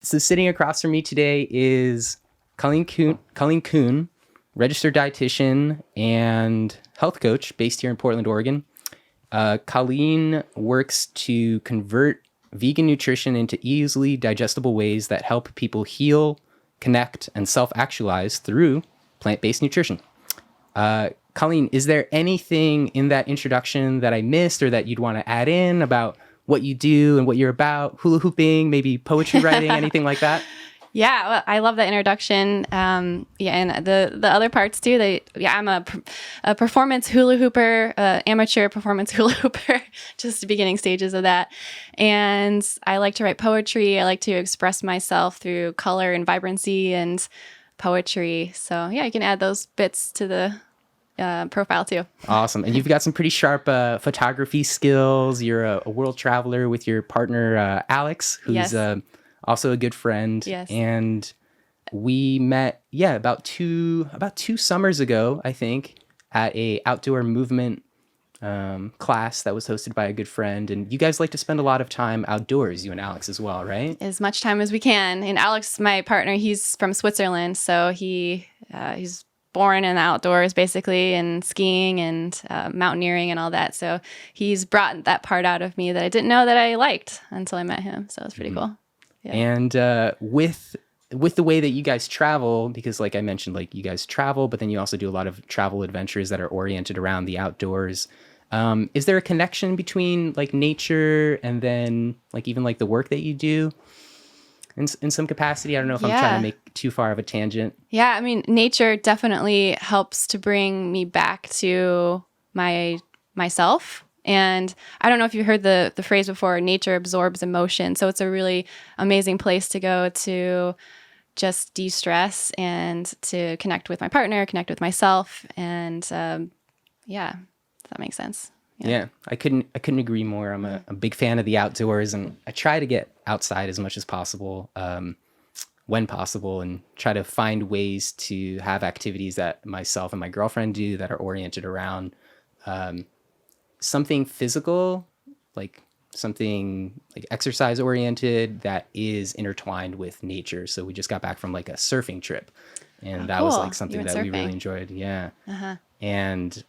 So sitting across from me today is Colleen Kuhn, registered dietitian and health coach based here in Portland, Oregon. Colleen works to convert vegan nutrition into easily digestible ways that help people heal, connect, and self-actualize through plant-based nutrition. Colleen, is there anything in that introduction that I missed or that you'd want to add in about what you do and what you're about, hula hooping, maybe poetry writing, anything like that? Yeah, well, I love that introduction. And the other parts too. I'm a performance hula hooper, amateur performance hula hooper, just the beginning stages of that. And I like to write poetry. I like to express myself through color and vibrancy and poetry. So yeah, you can add those bits to the profile too. Awesome. And you've got some pretty sharp photography skills. You're a world traveler with your partner, Alex, who's also a good friend. Yes. And we met, about two summers ago, I think, at a outdoor movement class that was hosted by a good friend. And you guys like to spend a lot of time outdoors, you and Alex as well, right? As much time as we can. And Alex, my partner, he's from Switzerland. So he's born in the outdoors basically, and skiing and mountaineering and all that. So he's brought that part out of me that I didn't know that I liked until I met him. So it's pretty cool. Yeah. And with the way that you guys travel, because like I mentioned, like you guys travel, but then you also do a lot of travel adventures that are oriented around the outdoors. Is there a connection between like nature and then like even like the work that you do in some capacity? I don't know if I'm trying to make too far of a tangent. Yeah, I mean, nature definitely helps to bring me back to myself. And I don't know if you heard the phrase before, nature absorbs emotion. So it's a really amazing place to go to just de-stress and to connect with my partner, connect with myself. And does that make sense? Yeah, I couldn't agree more. I'm a big fan of the outdoors, and I try to get outside as much as possible, when possible, and try to find ways to have activities that myself and my girlfriend do that are oriented around something physical, like something like exercise oriented that is intertwined with nature. So we just got back from like a surfing trip, and that was like something that we really enjoyed. Yeah. Uh-huh. And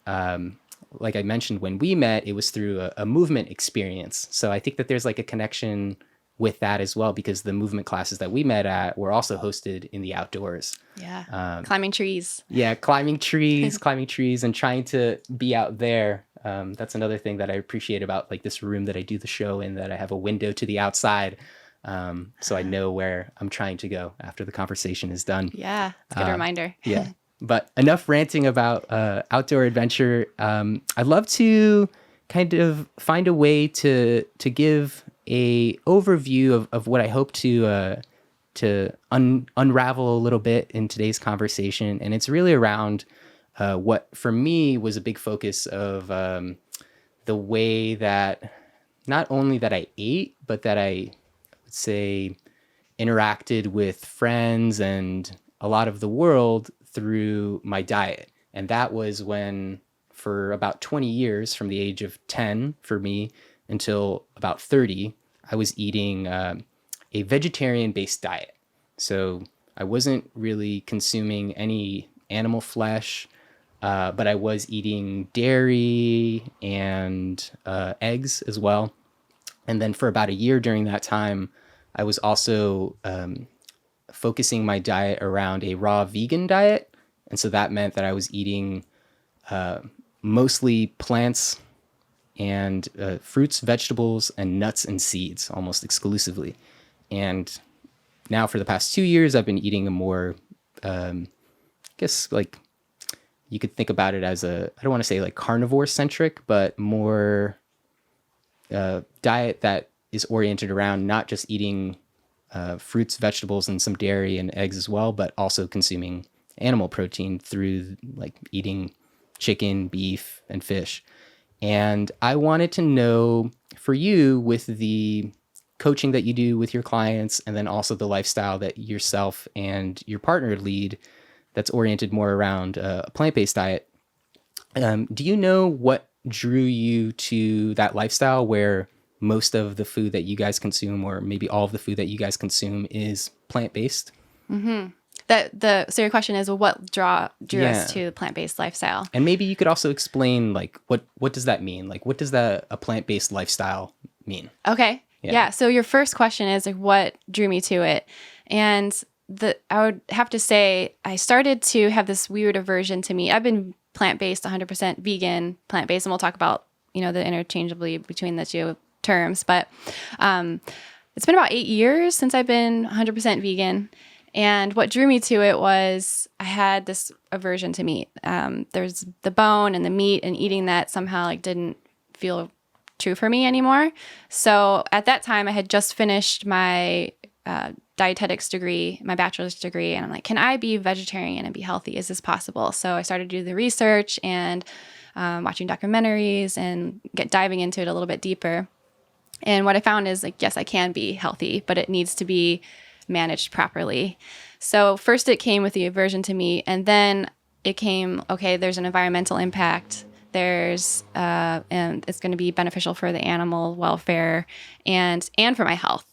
like I mentioned, when we met, it was through a movement experience. So I think that there's like a connection with that as well, because the movement classes that we met at were also hosted in the outdoors. Yeah. Climbing trees. Yeah. climbing trees and trying to be out there. That's another thing that I appreciate about like this room that I do the show in, that I have a window to the outside. So I know where I'm trying to go after the conversation is done. Yeah. It's a good reminder. Yeah. But enough ranting about outdoor adventure. I'd love to kind of find a way to give a overview of what I hope to unravel a little bit in today's conversation. And it's really around what for me was a big focus of the way that not only that I ate, but that I would say interacted with friends and a lot of the world through my diet. And that was when, for about 20 years, from the age of 10 for me until about 30, I was eating a vegetarian-based diet. So I wasn't really consuming any animal flesh, but I was eating dairy and eggs as well. And then for about a year during that time, I was also focusing my diet around a raw vegan diet. And so that meant that I was eating mostly plants and fruits, vegetables, and nuts and seeds almost exclusively. And now for the past 2 years, I've been eating a more, I guess like you could think about it as I don't want to say like carnivore centric, but more diet that is oriented around not just eating fruits, vegetables, and some dairy and eggs as well, but also consuming animal protein through like eating chicken, beef, and fish. And I wanted to know, for you, with the coaching that you do with your clients, and then also the lifestyle that yourself and your partner lead that's oriented more around a plant-based diet, do you know what drew you to that lifestyle where most of the food that you guys consume, or maybe all of the food that you guys consume, is plant-based. So your question is, well, what drew us to the plant-based lifestyle? And maybe you could also explain, like, what does that mean? Like, what does a plant-based lifestyle mean? Okay. Yeah. So your first question is, like, what drew me to it? And I would have to say I started to have this weird aversion to meat. I've been plant-based, 100% vegan, plant-based, and we'll talk about, the interchangeably between the two terms. But it's been about 8 years since I've been 100% vegan. And what drew me to it was I had this aversion to meat. There's the bone and the meat, and eating that somehow like didn't feel true for me anymore. So at that time, I had just finished my dietetics degree, my bachelor's degree, and I'm like, can I be vegetarian and be healthy? Is this possible? So I started to do the research and watching documentaries and diving into it a little bit deeper. And what I found is, like, yes, I can be healthy, but it needs to be managed properly. So first it came with the aversion to meat, and then it came, okay, there's an environmental impact. There's and it's going to be beneficial for the animal welfare and for my health.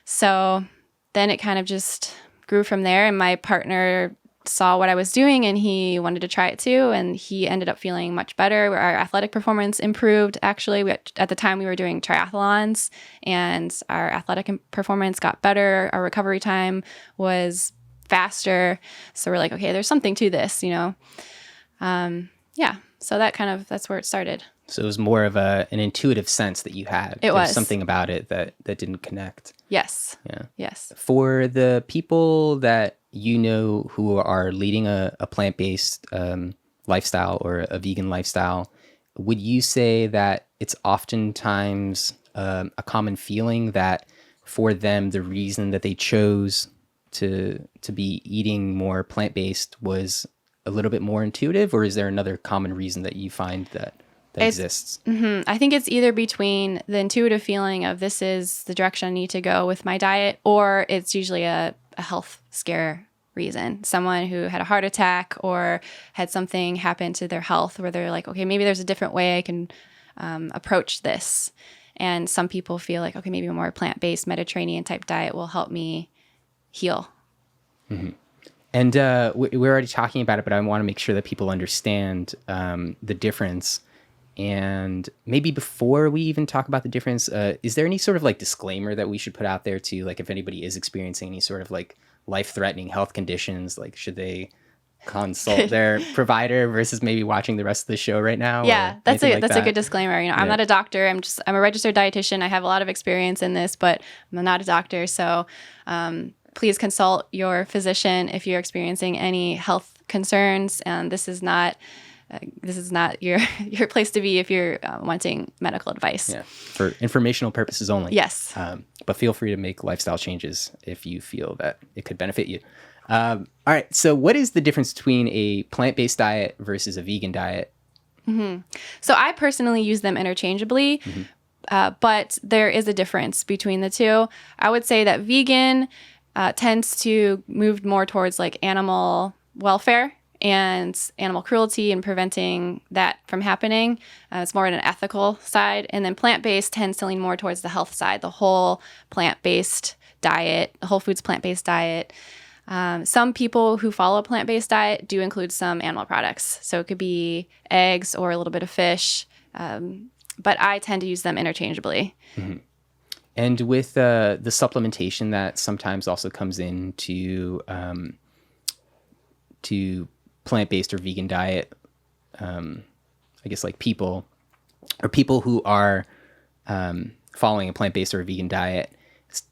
So then it kind of just grew from there, and my partner saw what I was doing and he wanted to try it too, and he ended up feeling much better. Our athletic performance improved. Actually, at the time we were doing triathlons, and our athletic performance got better. Our recovery time was faster. So we're like, okay, there's something to this, So that's where it started. So it was more of an intuitive sense that you had. It was something about it that didn't connect. Yes. Yeah. Yes. For the people that who are leading a plant-based lifestyle or a vegan lifestyle, would you say that it's oftentimes a common feeling that for them the reason that they chose to be eating more plant-based was a little bit more intuitive, or is there another common reason that you find that exists? Mm-hmm. I think it's either between the intuitive feeling of this is the direction I need to go with my diet, or it's usually a health scare reason. Someone who had a heart attack or had something happen to their health where they're like, okay, maybe there's a different way I can approach this. And some people feel like, okay, maybe a more plant-based Mediterranean type diet will help me heal. Mm-hmm. And we're already talking about it, but I want to make sure that people understand the difference. And maybe before we even talk about the difference, is there any sort of like disclaimer that we should put out there to, like, if anybody is experiencing any sort of like life-threatening health conditions, like should they consult their provider versus maybe watching the rest of the show right now? Yeah, that's a good disclaimer. I'm not a doctor. I'm a registered dietitian. I have a lot of experience in this, but I'm not a doctor. So please consult your physician if you're experiencing any health concerns. And this is not your place to be if you're wanting medical advice. Yeah, for informational purposes only. Yes. But feel free to make lifestyle changes if you feel that it could benefit you. All right. So what is the difference between a plant-based diet versus a vegan diet? Mm-hmm. So I personally use them interchangeably, but there is a difference between the two. I would say that vegan tends to move more towards like animal welfare and animal cruelty and preventing that from happening. It's more on an ethical side. And then plant-based tends to lean more towards the health side, the whole plant-based diet, the whole foods plant-based diet. Some people who follow a plant-based diet do include some animal products. So it could be eggs or a little bit of fish. But I tend to use them interchangeably. Mm-hmm. And with the supplementation that sometimes also comes into to plant-based or vegan diet, I guess like people who are following a plant-based or a vegan diet,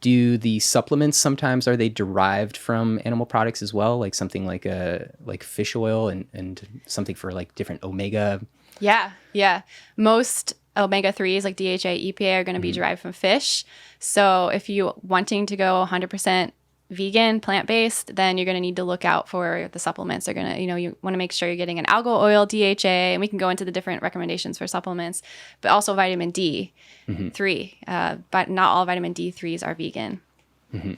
do the supplements sometimes, are they derived from animal products as well? Like something like fish oil and something for like different omega? Yeah. Most omega-3s like DHA, EPA are going to be derived from fish. So if you wanting to go 100% vegan, plant-based, then you're going to need to look out for the supplements. They're going to, you want to make sure you're getting an algal oil, DHA, and we can go into the different recommendations for supplements, but also vitamin D3. But not all vitamin D3s are vegan. Mm-hmm.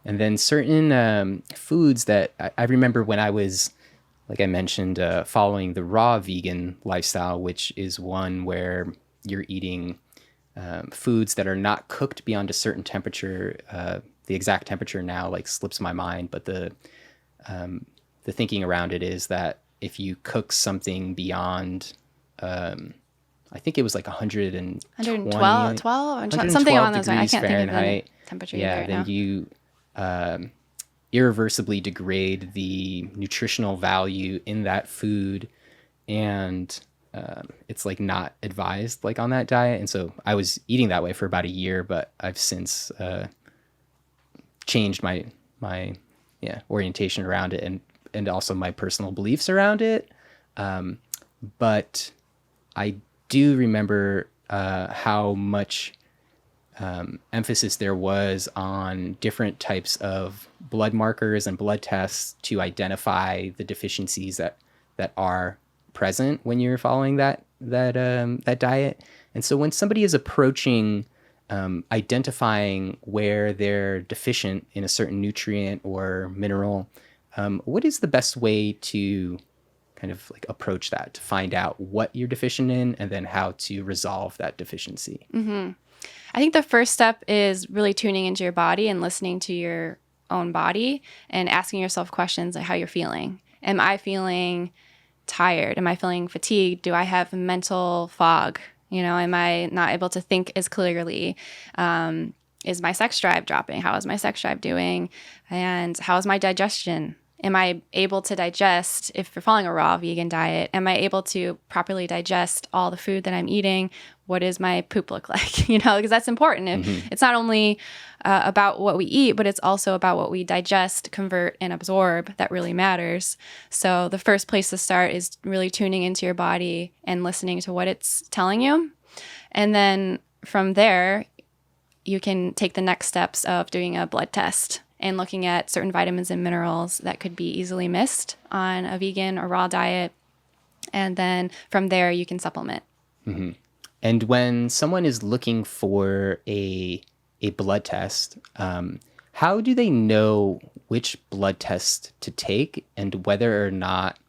And then certain foods that I remember when I was, like I mentioned, following the raw vegan lifestyle, which is one where you're eating foods that are not cooked beyond a certain temperature. The exact temperature now like slips my mind, but the thinking around it is that if you cook something beyond, I think it was like 120, 112, something on those. I can't Fahrenheit. think of the temperature Yeah, either then now. you irreversibly degrade the nutritional value in that food, and it's like not advised like on that diet. And so I was eating that way for about a year, but I've since changed my orientation around it, and also my personal beliefs around it. But I do remember how much emphasis there was on different types of blood markers and blood tests to identify the deficiencies that are present when you're following that diet. And so when somebody is approaching identifying where they're deficient in a certain nutrient or mineral, what is the best way to kind of like approach that, to find out what you're deficient in and then how to resolve that deficiency? I think the first step is really tuning into your body and listening to your own body and asking yourself questions like how you're feeling. Am I feeling tired? Am I feeling fatigued? Do I have mental fog? Am I not able to think as clearly? Is my sex drive dropping? How is my sex drive doing? And how is my digestion? Am I able to digest, if you're following a raw vegan diet, am I able to properly digest all the food that I'm eating? What does my poop look like? Because that's important. It's not only about what we eat, but it's also about what we digest, convert, and absorb that really matters. So the first place to start is really tuning into your body and listening to what it's telling you. And then from there, you can take the next steps of doing a blood test and looking at certain vitamins and minerals that could be easily missed on a vegan or raw diet. And then from there, you can supplement. Mm-hmm. And when someone is looking for a blood test, how do they know which blood test to take and whether or not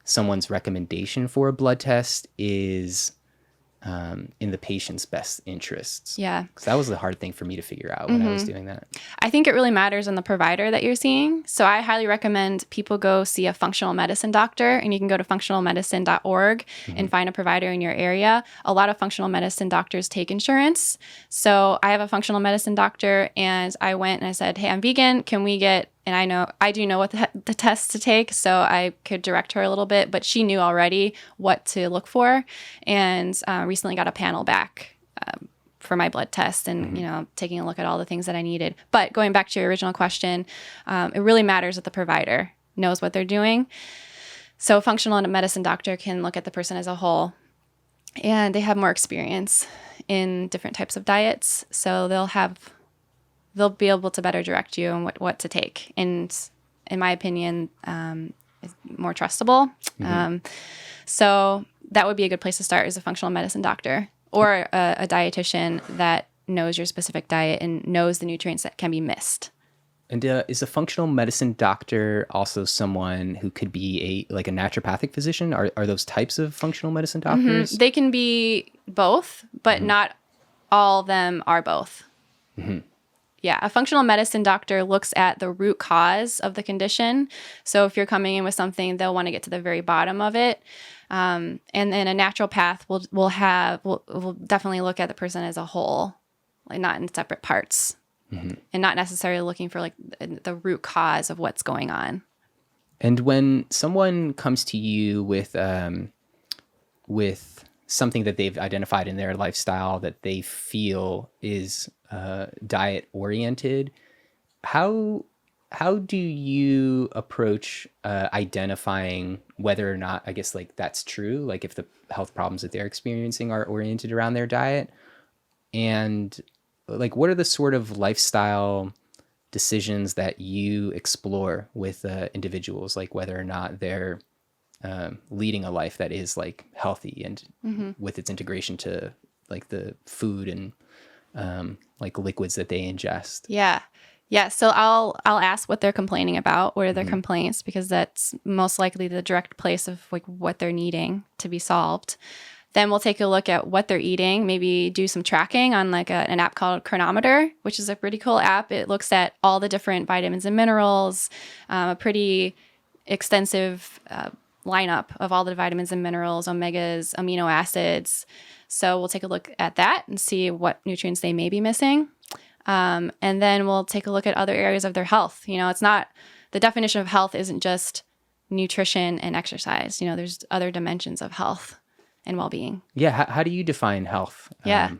someone's recommendation for a blood test is in the patient's best interests? Yeah. Because that was the hard thing for me to figure out when I was doing that. I think it really matters on the provider that you're seeing. So I highly recommend people go see a functional medicine doctor, and you can go to functionalmedicine.org and find a provider in your area. A lot of functional medicine doctors take insurance. So I have a functional medicine doctor, and I went and I said, hey, I'm vegan. Can we get, and I do know what the tests to take, so I could direct her a little bit, but she knew already what to look for, and recently got a panel back for my blood test and, taking a look at all the things that I needed. But going back to your original question, it really matters that the provider knows what they're doing. So a functional medicine doctor can look at the person as a whole, and they have more experience in different types of diets. So they'll be able to better direct you on what to take. And in my opinion, is more trustable. So that would be a good place to start, is a functional medicine doctor or a dietitian that knows your specific diet and knows the nutrients that can be missed. And is a functional medicine doctor also someone who could be a naturopathic physician? Are those types of functional medicine doctors? They can be both, but not all of them are both. Yeah, a functional medicine doctor looks at the root cause of the condition. So if you're coming in with something, they'll want to get to the very bottom of it. And then a naturopath will definitely look at the person as a whole, like not in separate parts, and not necessarily looking for like the root cause of what's going on. And when someone comes to you with something that they've identified in their lifestyle that they feel is diet oriented, how do you approach identifying whether or not, I guess, like that's true, like if the health problems that they're experiencing are oriented around their diet? And like, what are the sort of lifestyle decisions that you explore with individuals, like whether or not they're leading a life that is like healthy and with its integration to like the food and like liquids that they ingest? Yeah. So I'll ask what they're complaining about. What are their complaints? Because that's most likely the direct place of like what they're needing to be solved. Then we'll take a look at what they're eating, maybe do some tracking on like an app called Chronometer, which is a pretty cool app. It looks at all the different vitamins and minerals, a pretty extensive lineup of all the vitamins and minerals, omegas, amino acids. So we'll take a look at that and see what nutrients they may be missing. And then we'll take a look at other areas of their health. It's not, the definition of health isn't just nutrition and exercise. There's other dimensions of health and well-being. Yeah. How do you define health? Yeah.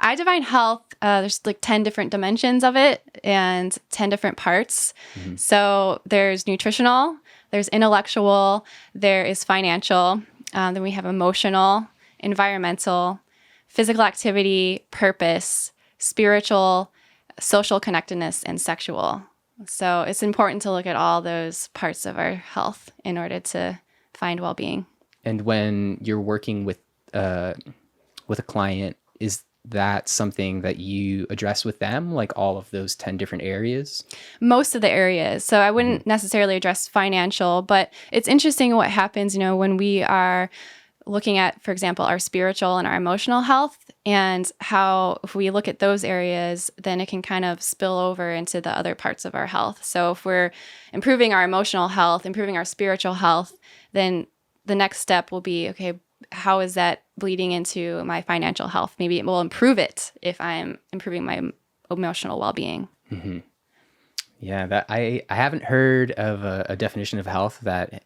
I define health, there's like 10 different dimensions of it and 10 different parts. Mm-hmm. So there's nutritional, there's intellectual, there is financial, then we have emotional, environmental, physical activity, purpose, spiritual, social connectedness, and sexual. So it's important to look at all those parts of our health in order to find well-being. And when you're working with a client, is that something that you address with them, like all of those 10 different areas? Most of the areas. So I wouldn't necessarily address financial, but it's interesting what happens, when we are looking at, for example, our spiritual and our emotional health, and how if we look at those areas, then it can kind of spill over into the other parts of our health. So if we're improving our emotional health, improving our spiritual health, then the next step will be, okay, how is that bleeding into my financial health? Maybe it will improve it if I'm improving my emotional well-being. Mm-hmm. Yeah, that I haven't heard of a definition of health that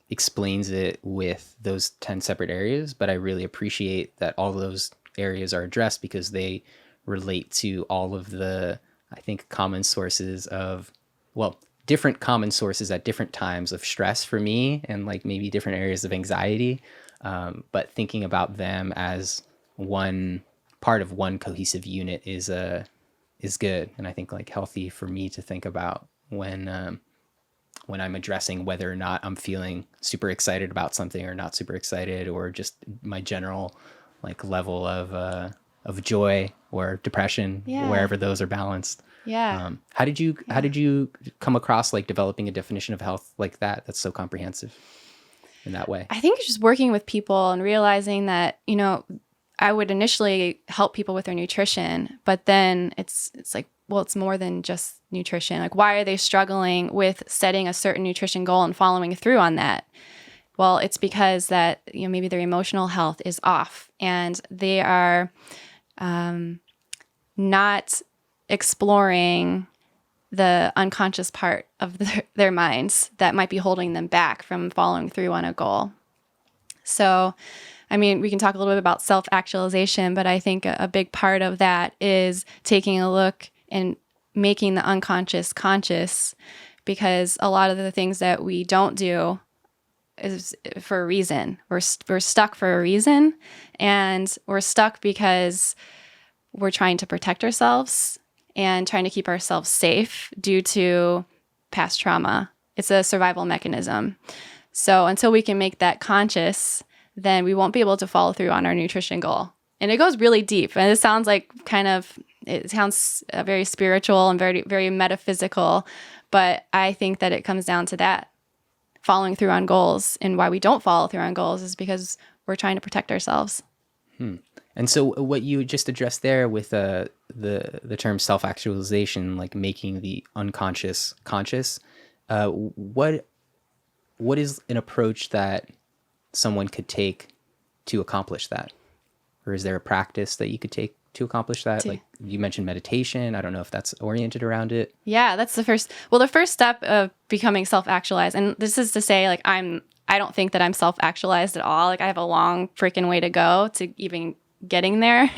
explains it with those 10 separate areas, but I really appreciate that all those areas are addressed because they relate to all of the, I think, common sources of, different common sources at different times of stress for me, and like maybe different areas of anxiety. But thinking about them as one part of one cohesive unit is good. And I think like healthy for me to think about when I'm addressing whether or not I'm feeling super excited about something or not super excited, or just my general like level of joy or depression, wherever those are balanced. Yeah. How did you come across like developing a definition of health like that that's so comprehensive in that way? I think it's just working with people and realizing that, I would initially help people with their nutrition, but then it's like, well, it's more than just nutrition. Like, why are they struggling with setting a certain nutrition goal and following through on that? Well, it's because that, maybe their emotional health is off and they are not exploring the unconscious part of their minds that might be holding them back from following through on a goal. So, we can talk a little bit about self-actualization, but I think a big part of that is taking a look and making the unconscious conscious, because a lot of the things that we don't do is for a reason. We're stuck for a reason, and we're stuck because we're trying to protect ourselves and trying to keep ourselves safe due to past trauma. It's a survival mechanism. So until we can make that conscious, then we won't be able to follow through on our nutrition goal. And it goes really deep. And it sounds like it sounds very spiritual and very, very metaphysical. But I think that it comes down to that, following through on goals. And why we don't follow through on goals is because we're trying to protect ourselves. And so what you just addressed there with the term self-actualization, like making the unconscious conscious, what is an approach that someone could take to accomplish that? Or is there a practice that you could take to accomplish that? Like you mentioned meditation. I don't know if that's oriented around it. Yeah, that's the first step of becoming self-actualized. And this is to say, like, I don't think that I'm self-actualized at all. Like, I have a long freaking way to go to even getting there.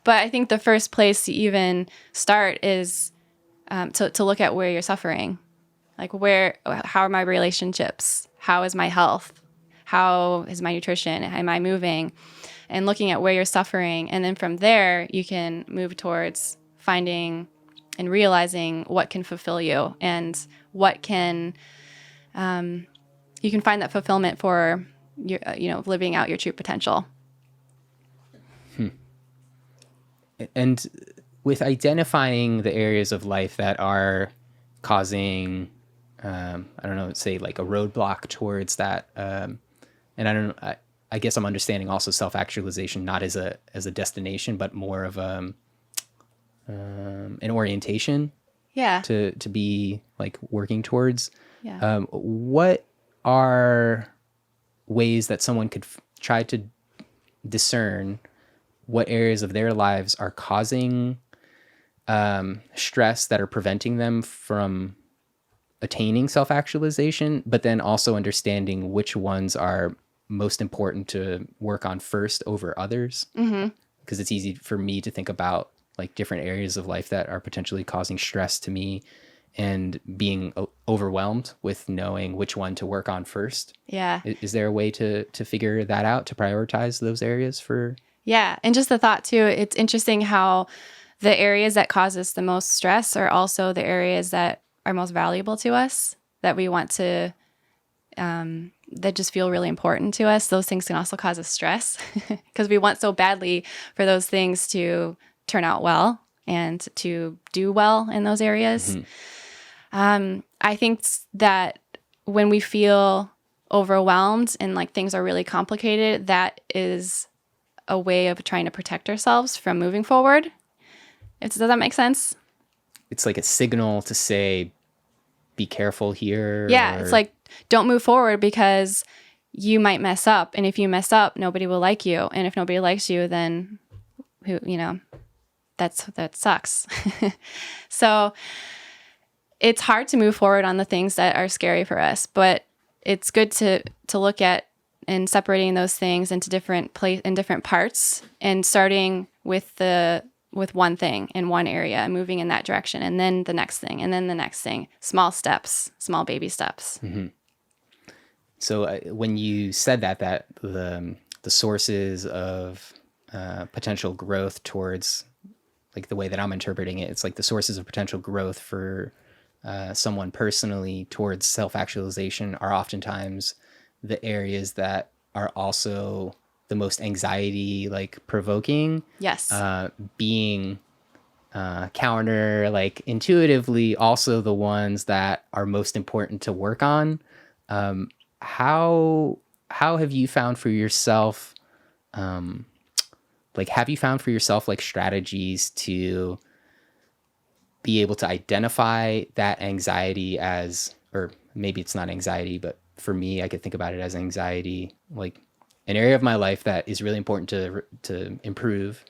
But I think the first place to even start is to look at where you're suffering. Like, how are my relationships? How is my health? How is my nutrition? Am I moving? And looking at where you're suffering. And then from there, you can move towards finding and realizing what can fulfill you and what can, you can find that fulfillment for your, living out your true potential. And with identifying the areas of life that are causing, I don't know, say like a roadblock towards that. And I I guess I'm understanding also self-actualization not as a destination, but more of an orientation Yeah. to be like working towards. Yeah. What are ways that someone could try to discern what areas of their lives are causing stress that are preventing them from attaining self-actualization, but then also understanding which ones are most important to work on first over others? Because it's easy for me to think about like different areas of life that are potentially causing stress to me and being overwhelmed with knowing which one to work on first. Yeah. Is there a way to figure that out, to prioritize those areas for? Yeah. And just the thought too, it's interesting how the areas that cause us the most stress are also the areas that are most valuable to us, that we want to, that just feel really important to us. Those things can also cause us stress because we want so badly for those things to turn out well and to do well in those areas. I think that when we feel overwhelmed and like things are really complicated, that is a way of trying to protect ourselves from moving forward. Does that make sense? It's like a signal to say, be careful here. Yeah, it's like, don't move forward because you might mess up. And if you mess up, nobody will like you. And if nobody likes you, then who, that sucks. So it's hard to move forward on the things that are scary for us, but it's good to look at and separating those things into different parts and starting with one thing in one area and moving in that direction, and then the next thing, and then the next thing. Small steps, small baby steps. So when you said that the sources of potential growth towards, like the way that I'm interpreting it, it's like the sources of potential growth for someone personally towards self-actualization are oftentimes the areas that are also the most anxiety like provoking. Yes. Being counter like intuitively also the ones that are most important to work on. How have you found for yourself like strategies to be able to identify that anxiety as, or maybe it's not anxiety, but for me, I could think about it as anxiety, like an area of my life that is really important to improve,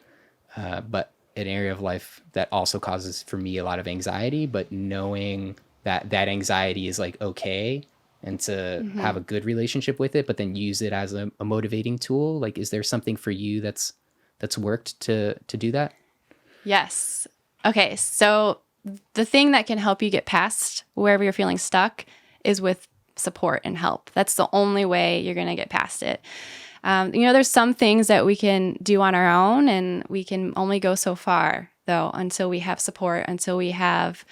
but an area of life that also causes for me a lot of anxiety, but knowing that anxiety is like okay, and to have a good relationship with it, but then use it as a motivating tool. Like, is there something for you that's worked to do that? Yes. Okay. So the thing that can help you get past wherever you're feeling stuck is with support and help. That's the only way you're going to get past it. There's some things that we can do on our own, and we can only go so far though, until we have support, until we have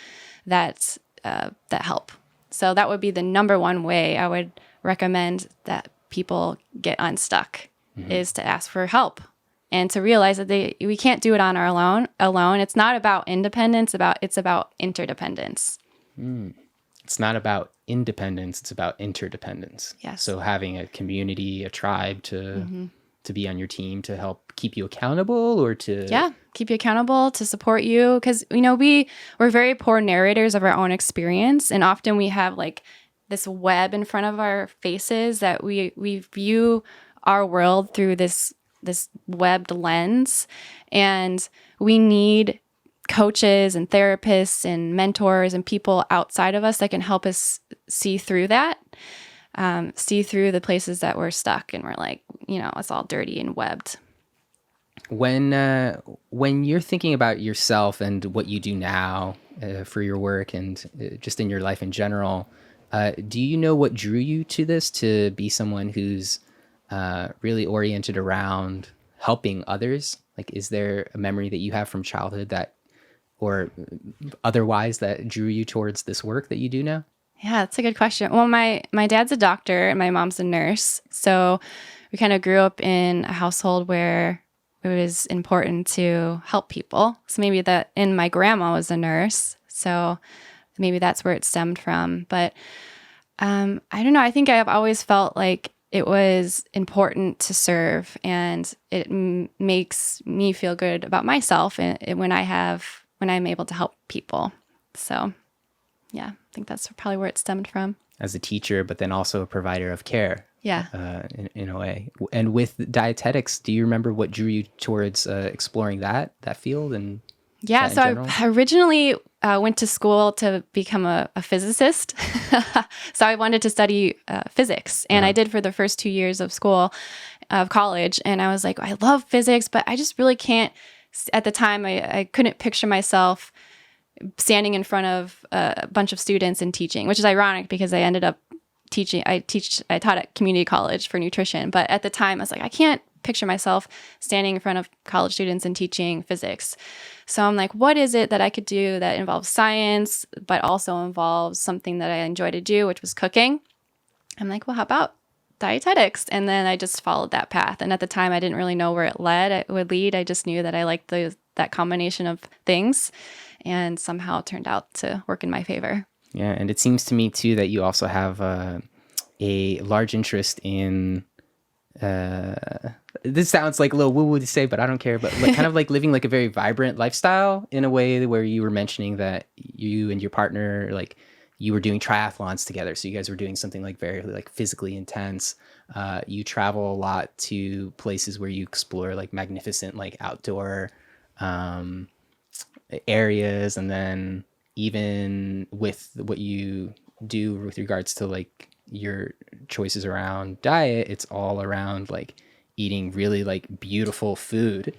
that help. So that would be the number one way I would recommend that people get unstuck, is to ask for help and to realize that we can't do it on our alone. It's not about independence, it's about interdependence. It's not about independence, it's about interdependence. Yes. So having a community, a tribe to be on your team to help keep you accountable, or to keep you accountable, to support you, because we're very poor narrators of our own experience, and often we have like this web in front of our faces that we view our world through this webbed lens, and we need coaches and therapists and mentors and people outside of us that can help us see through that, see through the places that we're stuck and we're like, it's all dirty and webbed. When you're thinking about yourself and what you do now for your work and just in your life in general, do you know what drew you to this, to be someone who's really oriented around helping others? Like, is there a memory that you have from childhood that, or otherwise, that drew you towards this work that you do now? Yeah, that's a good question. Well, my dad's a doctor and my mom's a nurse. So we kind of grew up in a household where it was important to help people. So maybe and my grandma was a nurse. So maybe that's where it stemmed from. But I don't know. I think I've always felt like it was important to serve, and it makes me feel good about myself when I'm able to help people. So yeah, I think that's probably where it stemmed from. As a teacher, but then also a provider of care. Yeah. In a way. And with dietetics, do you remember what drew you towards exploring that field? And yeah, so I originally went to school to become a physicist. So I wanted to study physics, and I did for the first 2 years of college. And I was like, I love physics, but I just really can't. At the time, I couldn't picture myself standing in front of a bunch of students and teaching, which is ironic because I ended up teaching. I taught at community college for nutrition, but at the time I was like, I can't picture myself standing in front of college students and teaching physics. So I'm like, what is it that I could do that involves science, but also involves something that I enjoy to do, which was cooking? I'm like, well, how about dietetics? And then I just followed that path. And at the time, I didn't really know where it would lead. I just knew that I liked that combination of things, and somehow it turned out to work in my favor. Yeah, and it seems to me too that you also have a large interest in. This sounds like a little woo-woo to say, but I don't care. But like, kind of like living like a very vibrant lifestyle in a way where you were mentioning that you and your partner, like you were doing triathlons together. So you guys were doing something like very like physically intense. You travel a lot to places where you explore like magnificent like outdoor areas, and then even with what you do with regards to like your choices around diet, it's all around like eating really like beautiful food.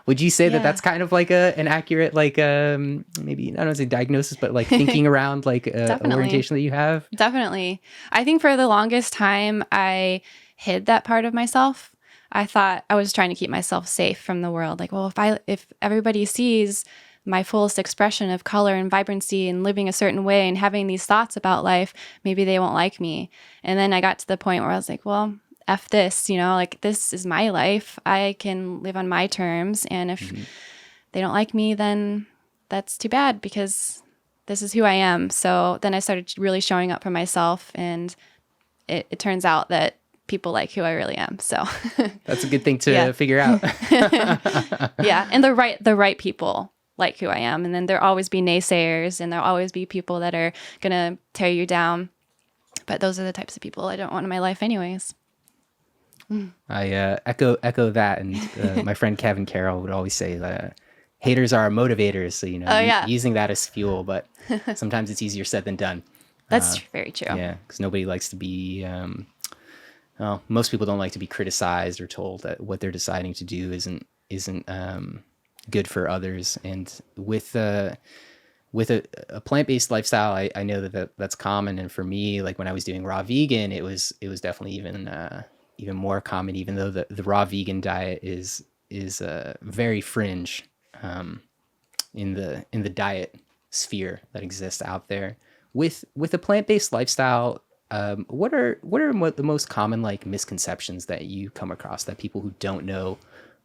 Would you say that that's kind of like an accurate like maybe I don't want to say diagnosis, but like thinking around like orientation that you have? Definitely. I think for the longest time I hid that part of myself. I thought I was trying to keep myself safe from the world. Like, well, if everybody sees my fullest expression of color and vibrancy and living a certain way and having these thoughts about life, maybe they won't like me. And then I got to the point where I was like, well, F this, like this is my life. I can live on my terms. And if they don't like me, then that's too bad because this is who I am. So then I started really showing up for myself, and it turns out that people like who I really am. So that's a good thing to figure out. Yeah. And the right people like who I am. And then there'll always be naysayers, and there'll always be people that are going to tear you down. But those are the types of people I don't want in my life anyways. I echo that. And my friend Kevin Carroll would always say that haters are our motivators. So, using that as fuel, but sometimes it's easier said than done. That's very true. Yeah. Because nobody likes to be, most people don't like to be criticized or told that what they're deciding to do isn't good for others. And with a plant-based lifestyle, I know that's common. And for me, like when I was doing raw vegan, it was definitely even more common, even though the raw vegan diet is very fringe in the diet sphere that exists out there. With a plant-based lifestyle, what are the most common like misconceptions that you come across that people who don't know,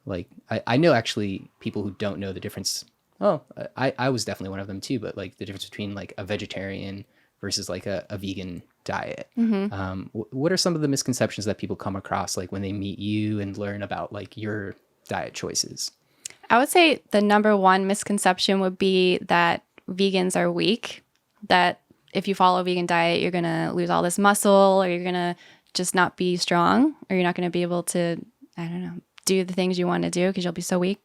like I know actually people who don't know the difference. I was definitely one of them too, but like the difference between like a vegetarian versus like a vegan diet. What are some of the misconceptions that people come across like when they meet you and learn about like your diet choices? I would say the number one misconception would be that vegans are weak, that if you follow a vegan diet, you're going to lose all this muscle, or you're going to just not be strong, or you're not going to be able to, I don't know, do the things you want to do because you'll be so weak.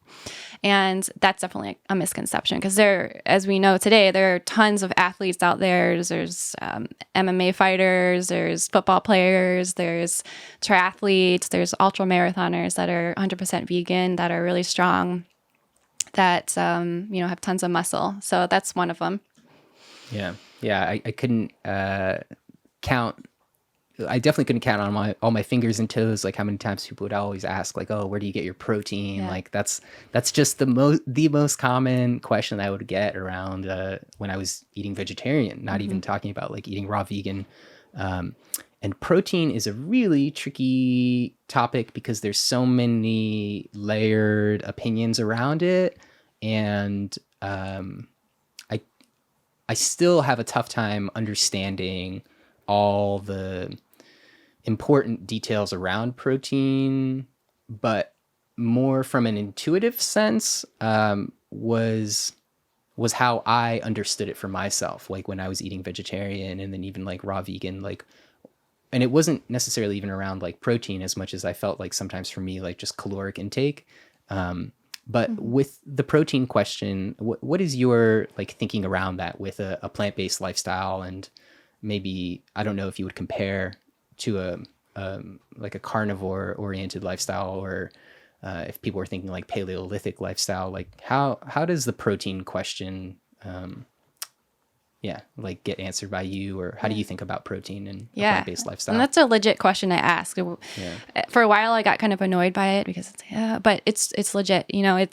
And that's definitely a misconception because as we know today, there are tons of athletes out there. There's MMA fighters, there's football players, there's triathletes, there's ultra marathoners that are 100% vegan, that are really strong, that, have tons of muscle. So that's one of them. Yeah. I couldn't count. I definitely couldn't count on all my fingers and toes, like how many times people would always ask, like, "Oh, where do you get your protein?" Yeah. Like that's just the most common question I would get around when I was eating vegetarian. Not even talking about like eating raw vegan. And protein is a really tricky topic because there's so many layered opinions around it, and I still have a tough time understanding all the important details around protein, but more from an intuitive sense, was how I understood it for myself. Like when I was eating vegetarian and then even like raw vegan, like, and it wasn't necessarily even around like protein as much as I felt like sometimes for me, like just caloric intake. But with the protein question, what is your like thinking around that with a plant-based lifestyle? And maybe, I don't know if you would compare to like a carnivore oriented lifestyle, or if people are thinking like Paleolithic lifestyle, like how does the protein question, like get answered by you, or how do you think about protein in a plant-based lifestyle? And that's a legit question I ask. For a while, I got kind of annoyed by it because but it's legit. You know,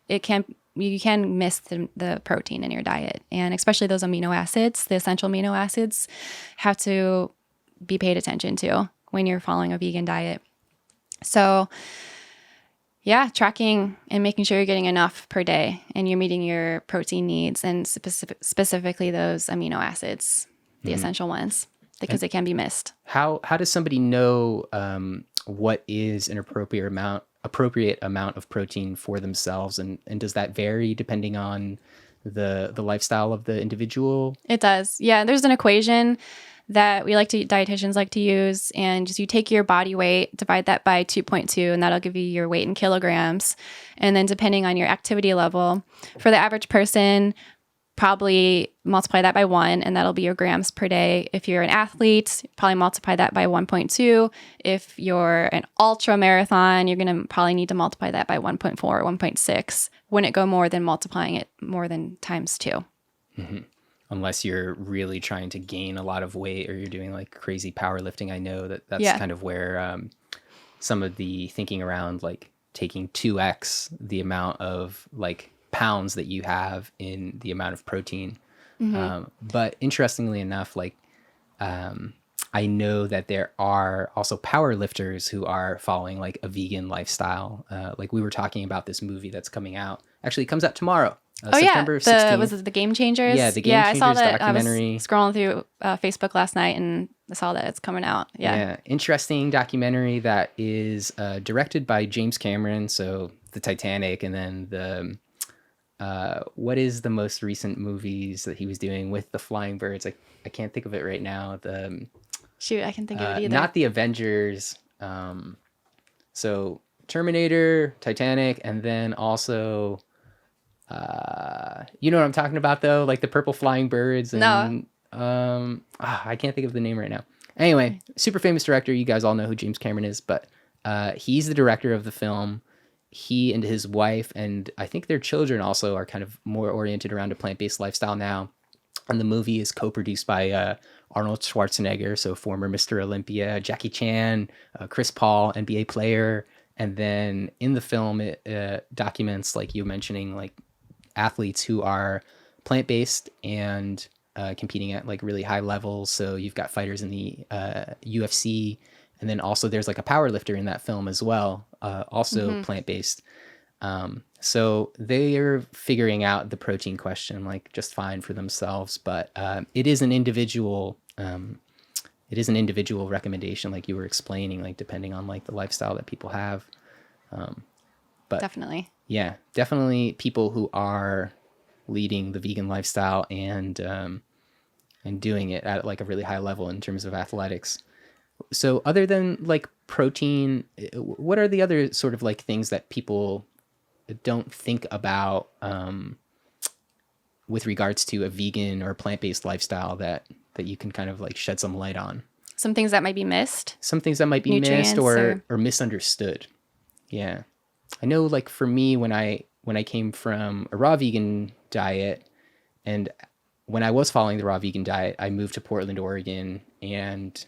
you can miss the protein in your diet, and especially those amino acids, the essential amino acids, have to be paid attention to when you're following a vegan diet. So yeah, tracking and making sure you're getting enough per day and you're meeting your protein needs, and specifically those amino acids, the essential ones, because it can be missed. How does somebody know what is an appropriate amount of protein for themselves, and does that vary depending on the lifestyle of the individual? It does. Yeah, there's an equation that dietitians like to use, and just you take your body weight, divide that by 2.2, and that'll give you your weight in kilograms. And then depending on your activity level, for the average person, probably multiply that by 1, and that'll be your grams per day. If you're an athlete, probably multiply that by 1.2. If you're an ultra marathon, you're going to probably need to multiply that by 1.4 or 1.6. Wouldn't go more than multiplying it more than times 2. Mm-hmm. Unless you're really trying to gain a lot of weight or you're doing like crazy powerlifting. I know that's kind of where some of the thinking around like taking 2x the amount of like pounds that you have in the amount of protein. But interestingly enough, like I know that there are also power lifters who are following like a vegan lifestyle. Like we were talking about this movie that's coming out. Actually, it comes out tomorrow. September 16th. Was it The Game Changers? Yeah, The Game Changers I saw that. documentary. I was scrolling through Facebook last night and I saw that it's coming out. Yeah, interesting documentary that is directed by James Cameron. So the Titanic, and then the what is the most recent movies that he was doing with the flying birds? I can't think of it right now. Shoot, I can think of it either. Not the Avengers. So Terminator, Titanic, and then also. You know what I'm talking about though, like the purple flying birds, and I can't think of the name right now. Anyway, super famous director. You guys all know who James Cameron is, but he's the director of the film. He and his wife, and I think their children also, are kind of more oriented around a plant-based lifestyle now. And the movie is co-produced by Arnold Schwarzenegger, so former Mr. Olympia, Jackie Chan, Chris Paul, NBA player. And then in the film, it documents, like you were mentioning, like athletes who are plant-based and competing at like really high levels. So you've got fighters in the UFC, and then also there's like a power lifter in that film as well, also plant-based. So they are figuring out the protein question like just fine for themselves, but it is an individual recommendation, like you were explaining, like depending on like the lifestyle that people have. But definitely people who are leading the vegan lifestyle and doing it at like a really high level in terms of athletics. So other than like protein, what are the other sort of like things that people don't think about with regards to a vegan or plant-based lifestyle that you can kind of like shed some light on? Some things that might be missed. Some things that might be missed or misunderstood. Yeah. I know like for me, when I came from a raw vegan diet, and when I was following the raw vegan diet, I moved to Portland, Oregon, and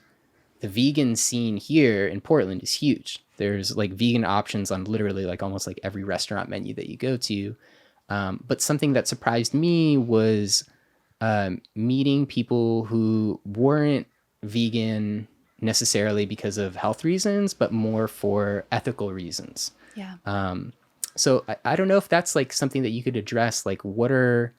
the vegan scene here in Portland is huge. There's like vegan options on literally like almost like every restaurant menu that you go to. But something that surprised me was meeting people who weren't vegan necessarily because of health reasons, but more for ethical reasons. Yeah. So I don't know if that's like something that you could address. Like what are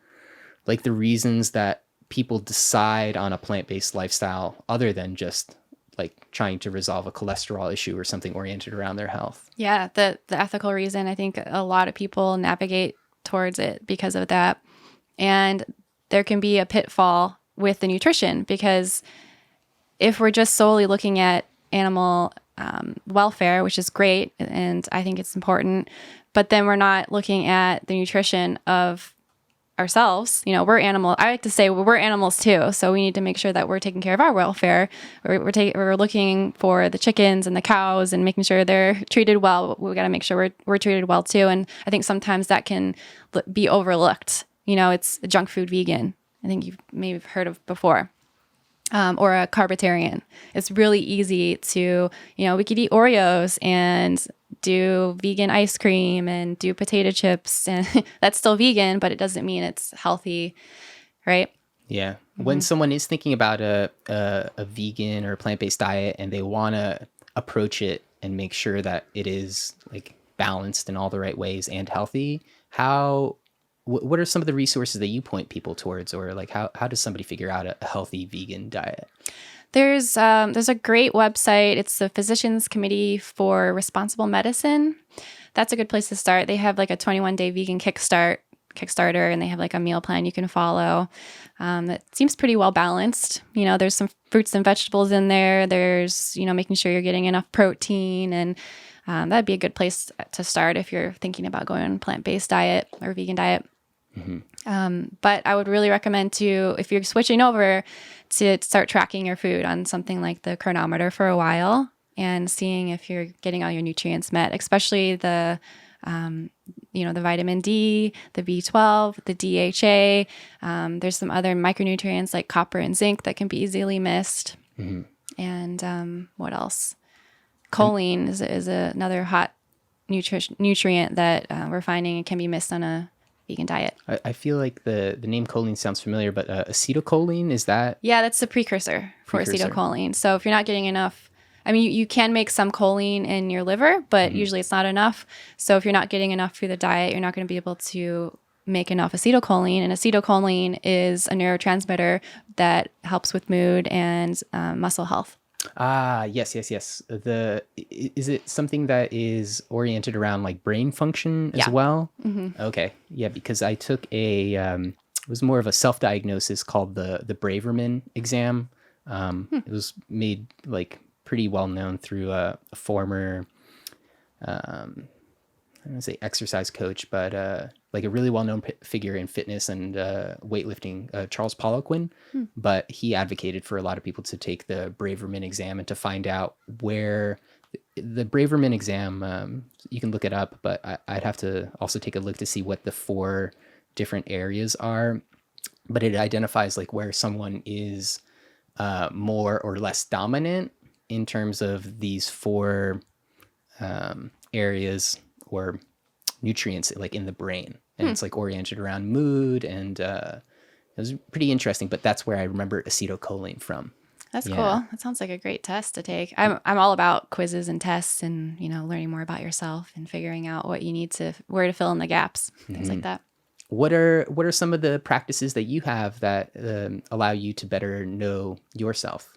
like the reasons that people decide on a plant-based lifestyle other than just like trying to resolve a cholesterol issue or something oriented around their health. Yeah, the ethical reason, I think a lot of people navigate towards it because of that. And there can be a pitfall with the nutrition, because if we're just solely looking at animal welfare, which is great, and I think it's important, but then we're not looking at the nutrition of ourselves. We're animal. I like to say we're animals too, so we need to make sure that we're taking care of our welfare. We're looking for the chickens and the cows and making sure they're treated well. We got to make sure we're treated well too. And I think sometimes that can be overlooked. It's a junk food vegan. I think you've maybe heard of before. Or a carbitarian. It's really easy to, we could eat Oreos and do vegan ice cream and do potato chips, and that's still vegan, but it doesn't mean it's healthy, right? Yeah. When someone is thinking about a vegan or plant-based diet and they want to approach it and make sure that it is like balanced in all the right ways and healthy, what are some of the resources that you point people towards, or like how does somebody figure out a healthy vegan diet? There's a great website. It's the Physicians Committee for Responsible Medicine. That's a good place to start. They have like a 21-day vegan Kickstarter, and they have like a meal plan you can follow. That seems pretty well balanced. There's some fruits and vegetables in there. There's, making sure you're getting enough protein, and that'd be a good place to start if you're thinking about going on a plant-based diet or vegan diet. But I would really recommend if you're switching over, to start tracking your food on something like the Chronometer for a while and seeing if you're getting all your nutrients met, especially the vitamin D, the B12, the DHA. There's some other micronutrients like copper and zinc that can be easily missed. And what else? Choline is another hot nutrient that we're finding can be missed on a vegan diet. I feel like the name choline sounds familiar, but acetylcholine, is that? Yeah, that's the precursor for acetylcholine. So if you're not getting enough, you can make some choline in your liver, but usually it's not enough. So if you're not getting enough through the diet, you're not going to be able to make enough acetylcholine. And acetylcholine is a neurotransmitter that helps with mood and muscle health. Yes. Is it something that is oriented around like brain function as well? Okay. Yeah, because I took it was more of a self-diagnosis called the Braverman exam. It was made like pretty well known through a former, I'm going to say exercise coach, but like a really well-known figure in fitness and weightlifting, Charles Poliquin. But he advocated for a lot of people to take the Braverman exam and to find out where the Braverman exam, you can look it up, but I'd have to also take a look to see what the 4 different areas are. But it identifies like where someone is more or less dominant in terms of these 4 areas or nutrients like in the brain, and it's like oriented around mood, and it was pretty interesting. But that's where I remember acetylcholine from. That's cool. That sounds like a great test to take. I'm all about quizzes and tests, and learning more about yourself and figuring out what you need where to fill in the gaps, things like that. What are some of the practices that you have that allow you to better know yourself?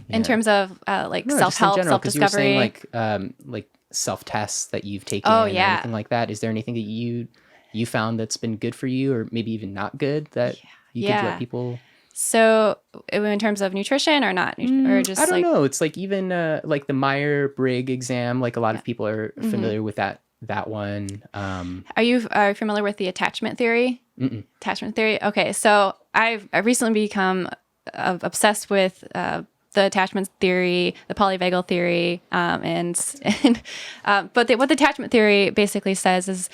In terms of self-help, self-discovery? You were saying like self-tests that you've taken or anything like that. Is there anything that you found that's been good for you, or maybe even not good, that you could let people? So in terms of nutrition or not? Or just I don't know. It's like even like the Meyer-Briggs exam, like a lot of people are familiar with that one. Are you familiar with the attachment theory? Attachment theory? Okay. So I've recently become obsessed with the attachment theory, the polyvagal theory, but what the attachment theory basically says is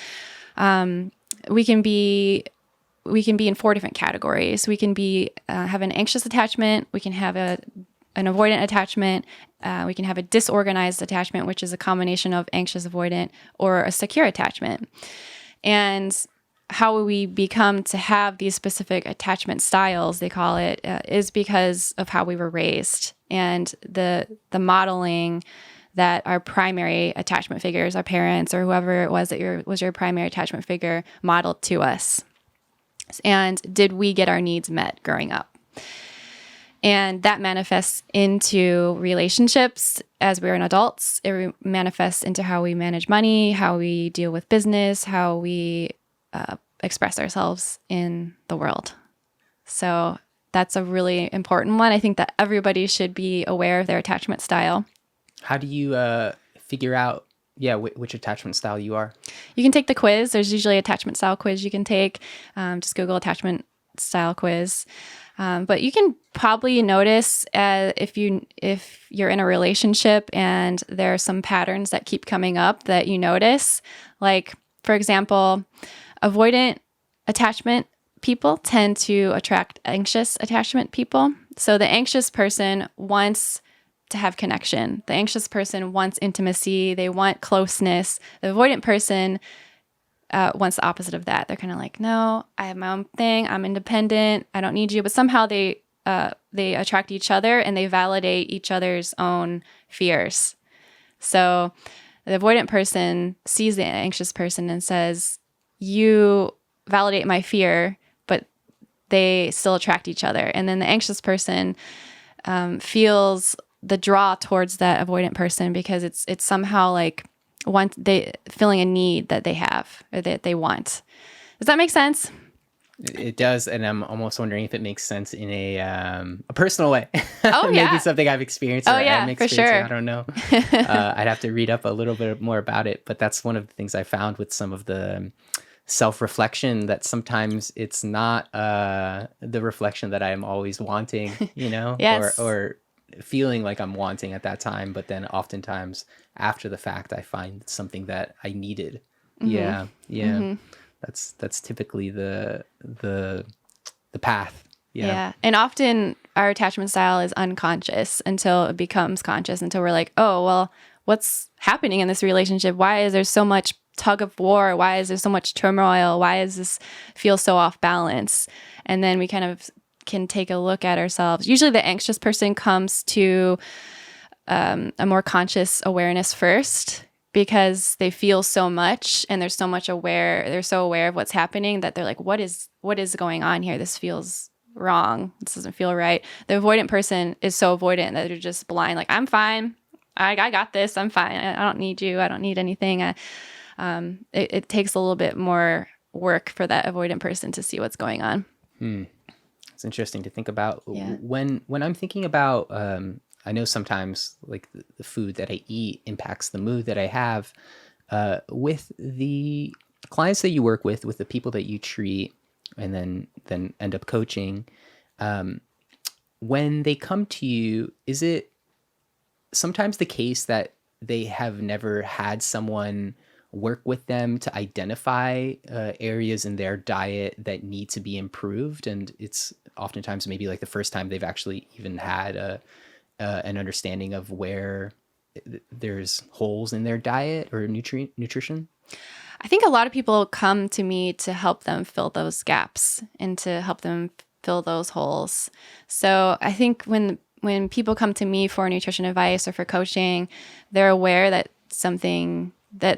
we can be in 4 different categories. We can be have an anxious attachment. We can have an avoidant attachment. We can have a disorganized attachment, which is a combination of anxious, avoidant, or a secure attachment. And how we become to have these specific attachment styles, they call it, is because of how we were raised and the modeling that our primary attachment figures, our parents or whoever it was that was your primary attachment figure, modeled to us. And did we get our needs met growing up? And that manifests into relationships as we're adults. It manifests into how we manage money, how we deal with business, how we express ourselves in the world. So that's a really important one. I think that everybody should be aware of their attachment style. How do you figure out, which attachment style you are? You can take the quiz. There's usually attachment style quiz you can take. Just Google attachment style quiz. But you can probably notice if you're in a relationship and there are some patterns that keep coming up that you notice. Like, for example, avoidant attachment people tend to attract anxious attachment people. So the anxious person wants to have connection. The anxious person wants intimacy. They want closeness. The avoidant person wants the opposite of that. They're kind of like, no, I have my own thing. I'm independent. I don't need you. But somehow they attract each other and they validate each other's own fears. So the avoidant person sees the anxious person and says, you validate my fear, but they still attract each other. And then the anxious person feels the draw towards that avoidant person because it's somehow like feeling a need that they have or that they want. Does that make sense? It does, and I'm almost wondering if it makes sense in a personal way. Oh, yeah. Maybe something I've experienced. Oh, yeah, for sure. I don't know. I'd have to read up a little bit more about it, but that's one of the things I found with some of the self-reflection, that sometimes it's not the reflection that I'm always wanting, Yes. or feeling like I'm wanting at that time, but then oftentimes after the fact, I find something that I needed. Mm-hmm. Yeah. Mm-hmm. That's typically the path. Yeah. And often our attachment style is unconscious until it becomes conscious, until we're like, oh, well, what's happening in this relationship? Why is there so much tug of war? Why is there so much turmoil? Why does this feel so off balance? And then we kind of can take a look at ourselves. Usually the anxious person comes to a more conscious awareness first, because they feel so much and they're so aware of what's happening that they're like, what is going on here? This feels wrong. This doesn't feel right. The avoidant person is so avoidant that they're just blind. Like, I'm fine. I got this. I'm fine. I don't need you. I don't need anything. It takes a little bit more work for that avoidant person to see what's going on. It's interesting to think about. Yeah. When I'm thinking about, I know sometimes like the food that I eat impacts the mood that I have. With the clients that you work with the people that you treat and then end up coaching, when they come to you, is it sometimes the case that they have never had someone work with them to identify areas in their diet that need to be improved, and it's oftentimes maybe like the first time they've actually even had an understanding of where there's holes in their diet or nutrition? I think a lot of people come to me to help them fill those gaps and to help them fill those holes. So I think when people come to me for nutrition advice or for coaching, they're aware that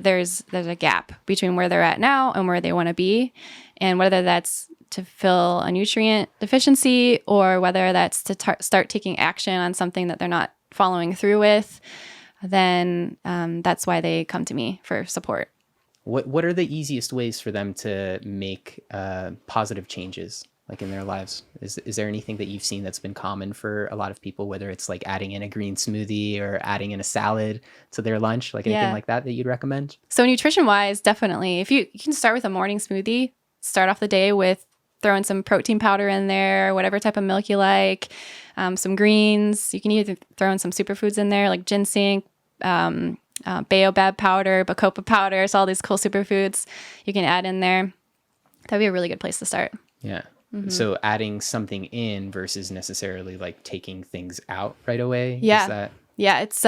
there's a gap between where they're at now and where they want to be, and whether that's to fill a nutrient deficiency or whether that's to start taking action on something that they're not following through with, then that's why they come to me for support. What are the easiest ways for them to make positive changes like in their lives? Is there anything that you've seen that's been common for a lot of people, whether it's like adding in a green smoothie or adding in a salad to their lunch, like anything like that you'd recommend? So nutrition wise, definitely, if you can start with a morning smoothie, start off the day with throwing some protein powder in there, whatever type of milk you like, some greens. You can either throw in some superfoods in there like ginseng, baobab powder, bacopa powder. So all these cool superfoods you can add in there. That'd be a really good place to start. Yeah. Mm-hmm. So adding something in versus necessarily like taking things out right away. Yeah. It's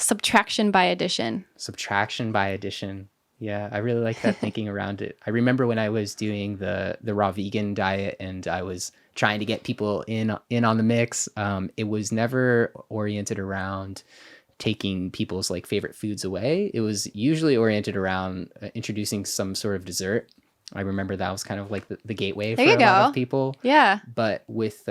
subtraction by addition. Subtraction by addition. Yeah, I really like that thinking around it. I remember when I was doing the raw vegan diet and I was trying to get people in on the mix. It was never oriented around taking people's like favorite foods away. It was usually oriented around introducing some sort of dessert. I remember that was kind of like the gateway for a lot of people. Yeah. But with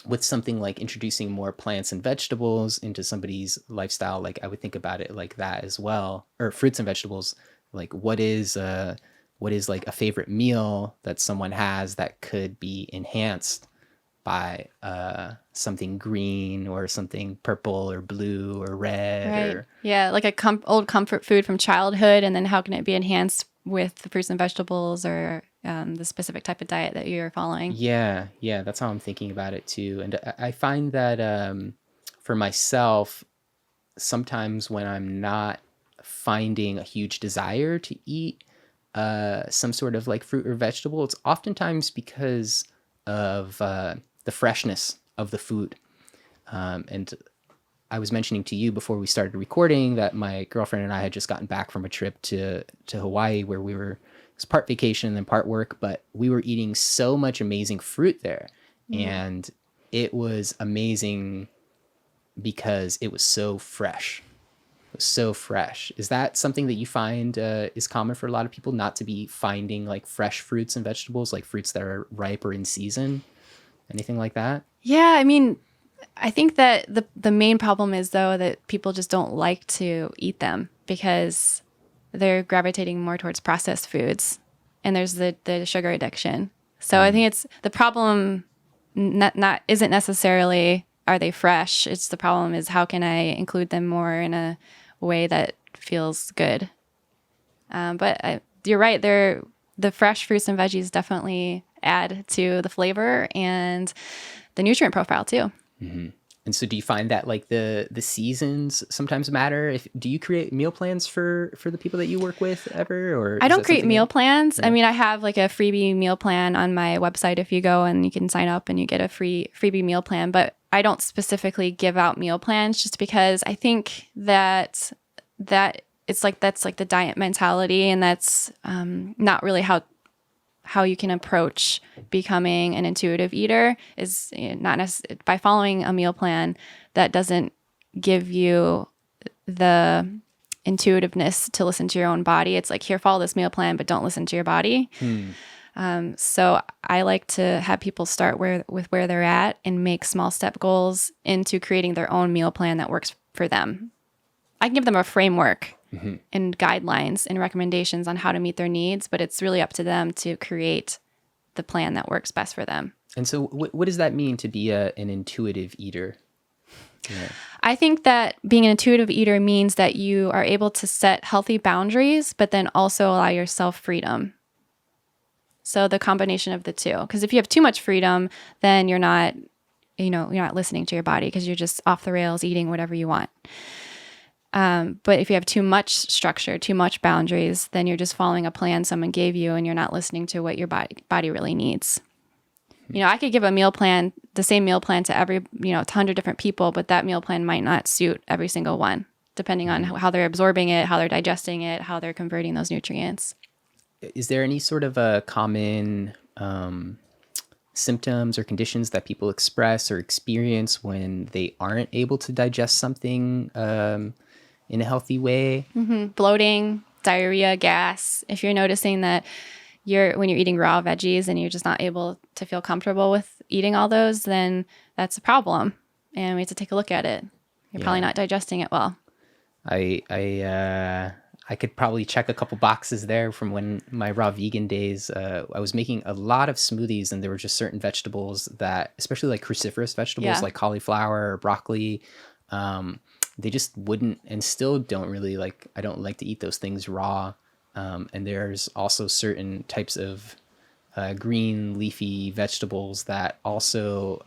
with something like introducing more plants and vegetables into somebody's lifestyle, like I would think about it like that as well, or fruits and vegetables. Like what is like a favorite meal that someone has that could be enhanced by something green or something purple or blue or red Right. or Yeah, like a old comfort food from childhood, and then how can it be enhanced with the fruits and vegetables or the specific type of diet that you're following? yeah, yeah, that's how I'm thinking about it too. And I find that for myself, sometimes when I'm not finding a huge desire to eat some sort of like fruit or vegetable, it's oftentimes because of the freshness of the food. And I was mentioning to you before we started recording that my girlfriend and I had just gotten back from a trip to Hawaii where we were, it was part vacation and then part work, but we were eating so much amazing fruit there. And it was amazing because it was so fresh. It was so fresh. Is that something that you find is common for a lot of people, not to be finding like fresh fruits and vegetables, like fruits that are ripe or in season? Anything like that? Yeah, I mean, I think that the main problem is though that people just don't like to eat them because they're gravitating more towards processed foods, and there's the sugar addiction. So I think it's the problem not isn't necessarily are they fresh. It's the problem is how can I include them more in a way that feels good. You're right. The fresh fruits and veggies definitely add to the flavor and the nutrient profile too. And so do you find that like the seasons sometimes matter? Do you create meal plans for the people that you work with ever, or I is don't that create something meal that- plans. I mean, I have like a freebie meal plan on my website. If you go and you can sign up and you get a freebie meal plan, but I don't specifically give out meal plans just because I think that it's like that's like the diet mentality, and that's not really how you can approach becoming an intuitive eater. Is not by following a meal plan that doesn't give you the intuitiveness to listen to your own body. It's like, here, follow this meal plan, but don't listen to your body. So I like to have people start with where they're at and make small step goals into creating their own meal plan that works for them. I can give them a framework and guidelines and recommendations on how to meet their needs, but it's really up to them to create the plan that works best for them. And so what does that mean to be an intuitive eater? Yeah. I think that being an intuitive eater means that you are able to set healthy boundaries, but then also allow yourself freedom. So the combination of the two, because if you have too much freedom, then you're not listening to your body because you're just off the rails eating whatever you want. But if you have too much structure, too much boundaries, then you're just following a plan someone gave you and you're not listening to what your body really needs. I could give a meal plan, the same meal plan to every, 100 different people, but that meal plan might not suit every single one, depending on how they're absorbing it, how they're digesting it, how they're converting those nutrients. Is there any sort of a common symptoms or conditions that people express or experience when they aren't able to digest something in a healthy way? Bloating, diarrhea, gas. If you're noticing that when you're eating raw veggies and you're just not able to feel comfortable with eating all those, then that's a problem, and we have to take a look at it. You're probably not digesting it well. I could probably check a couple boxes there from when my raw vegan days. I was making a lot of smoothies, and there were just certain vegetables that, especially like cruciferous vegetables like cauliflower or broccoli, they just wouldn't, and still don't really like. I don't like to eat those things raw. And there's also certain types of green leafy vegetables that also,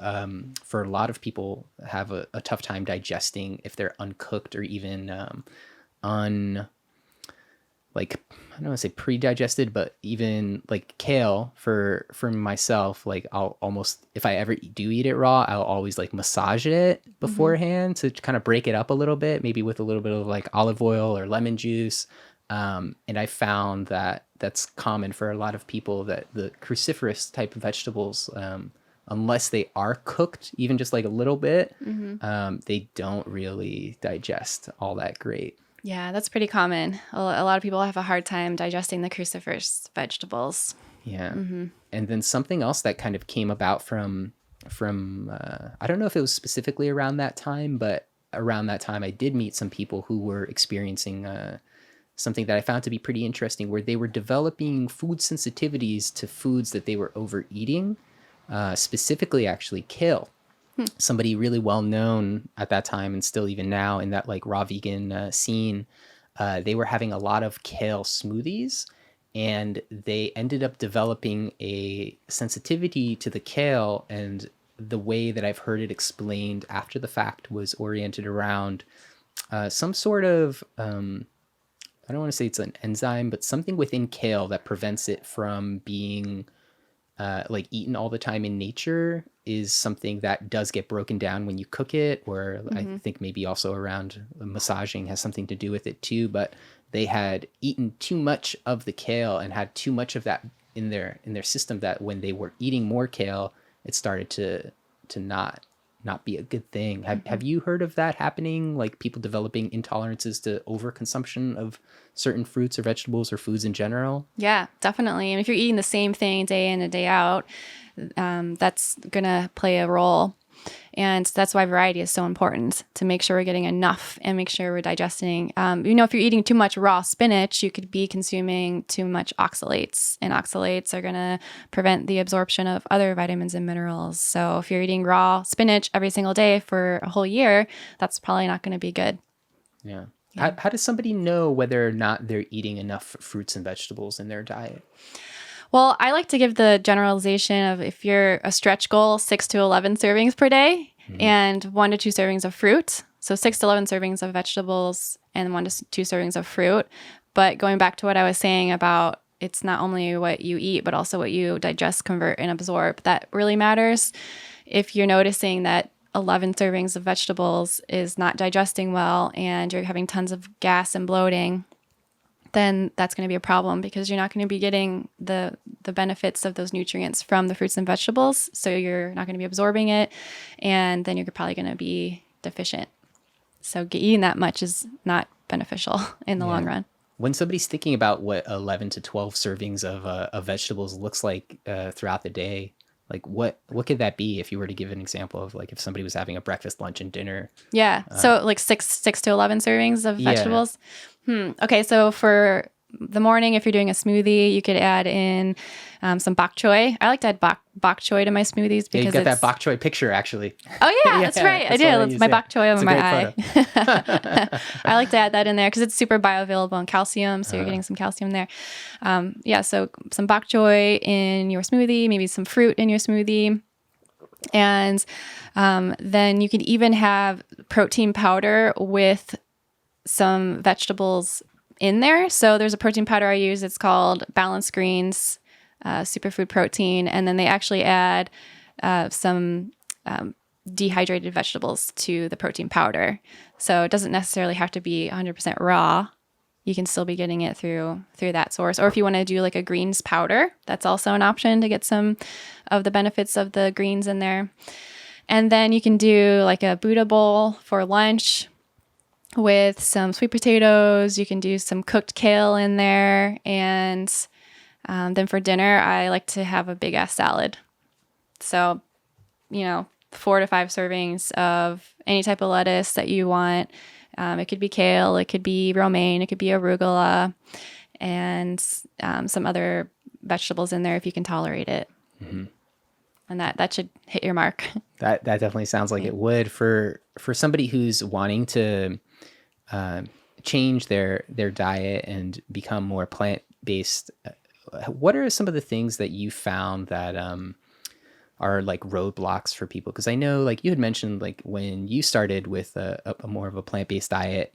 for a lot of people, have a tough time digesting if they're uncooked or even like, I don't want to say pre-digested, but even like kale for myself, like I'll almost, if I ever do eat it raw, I'll always like massage it beforehand to kind of break it up a little bit, maybe with a little bit of like olive oil or lemon juice. And I found that that's common for a lot of people, that the cruciferous type of vegetables, unless they are cooked, even just like a little bit, they don't really digest all that great. Yeah, that's pretty common. A lot of people have a hard time digesting the cruciferous vegetables. Yeah. And then something else that kind of came about from I don't know if it was specifically around that time, but around that time I did meet some people who were experiencing something that I found to be pretty interesting, where they were developing food sensitivities to foods that they were overeating, specifically actually kale. Somebody really well known at that time and still even now in that like raw vegan scene, they were having a lot of kale smoothies, and they ended up developing a sensitivity to the kale. And the way that I've heard it explained after the fact was oriented around some sort of, I don't want to say it's an enzyme, but something within kale that prevents it from being like eaten all the time in nature, is something that does get broken down when you cook it, or I think maybe also around massaging has something to do with it too. But they had eaten too much of the kale and had too much of that in their system, that when they were eating more kale, it started to not be a good thing. Have you heard of that happening? Like people developing intolerances to overconsumption of certain fruits or vegetables or foods in general? Yeah, definitely. And if you're eating the same thing day in and day out, that's going to play a role. And that's why variety is so important, to make sure we're getting enough and make sure we're digesting. If you're eating too much raw spinach, you could be consuming too much oxalates, and oxalates are going to prevent the absorption of other vitamins and minerals. So if you're eating raw spinach every single day for a whole year, that's probably not going to be good. Yeah. How does somebody know whether or not they're eating enough fruits and vegetables in their diet? Well, I like to give the generalization of, if you're a stretch goal, 6 to 11 servings per day and 1 to 2 servings of fruit. So 6 to 11 servings of vegetables and 1 to 2 servings of fruit. But going back to what I was saying about, it's not only what you eat, but also what you digest, convert, and absorb that really matters. If you're noticing that 11 servings of vegetables is not digesting well and you're having tons of gas and bloating, then that's going to be a problem, because you're not going to be getting the benefits of those nutrients from the fruits and vegetables. So you're not going to be absorbing it, and then you're probably going to be deficient. So eating that much is not beneficial in the long run. When somebody's thinking about what 11 to 12 servings of vegetables looks like throughout the day, like what could that be, if you were to give an example of, like, if somebody was having a breakfast, lunch, and dinner? Yeah. So like 6 to 11 servings of vegetables. Okay. So for the morning, if you're doing a smoothie, you could add in some bok choy. I like to add bok choy to my smoothies because you got that bok choy picture, actually. Oh yeah, that's right. I do. That's my bok choy over my eye. I like to add that in there because it's super bioavailable in calcium, so you're getting some calcium there. So some bok choy in your smoothie, maybe some fruit in your smoothie. And then you could even have protein powder with some vegetables in there. So there's a protein powder I use. It's called Balanced Greens Superfood Protein. And then they actually add some dehydrated vegetables to the protein powder. So it doesn't necessarily have to be 100% raw. You can still be getting it through that source. Or if you want to do like a greens powder, that's also an option to get some of the benefits of the greens in there. And then you can do like a Buddha bowl for lunch with some sweet potatoes. You can do some cooked kale in there. And then for dinner, I like to have a big ass salad. So, 4 to 5 servings of any type of lettuce that you want. It could be kale, it could be romaine, it could be arugula, and some other vegetables in there if you can tolerate it. Mm-hmm. And that should hit your mark. That definitely sounds like it would for somebody who's wanting to change their diet and become more plant-based. What are some of the things that you found that are like roadblocks for people? Because I know, like you had mentioned, like when you started with a more of a plant-based diet,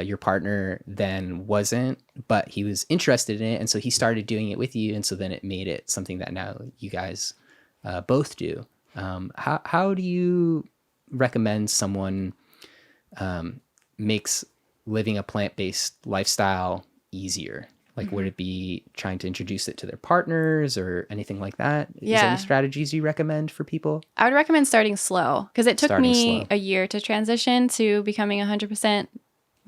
your partner then wasn't, but he was interested in it, and so he started doing it with you, and so then it made it something that now you guys both do. How do you recommend someone makes living a plant-based lifestyle easier? Like, would it be trying to introduce it to their partners or anything like that? Yeah. Is there any strategies you recommend for people? I would recommend starting slow, because it took me a year to transition to becoming 100%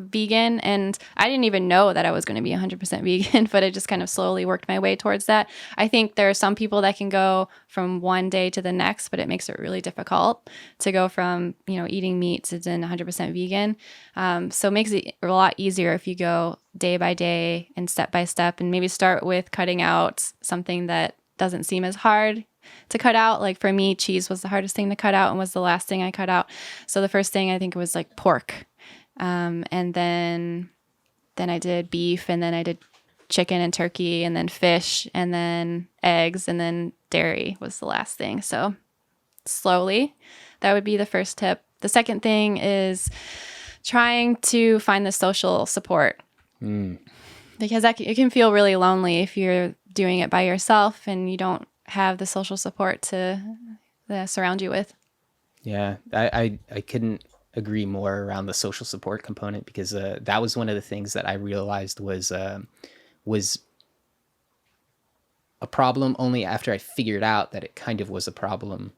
vegan, and I didn't even know that I was going to be 100% vegan, but I just kind of slowly worked my way towards that. I think there are some people that can go from one day to the next, but it makes it really difficult to go from, eating meat to then 100% vegan. So it makes it a lot easier if you go day by day and step by step, and maybe start with cutting out something that doesn't seem as hard to cut out. Like for me, cheese was the hardest thing to cut out and was the last thing I cut out. So the first thing I think was like pork. And then I did beef, and then I did chicken and turkey, and then fish, and then eggs, and then dairy was the last thing. So slowly, that would be the first tip. The second thing is trying to find the social support. Because it can feel really lonely if you're doing it by yourself and you don't have the social support to surround you with. Yeah, I couldn't agree more around the social support component, because that was one of the things that I realized was a problem only after I figured out that it kind of was a problem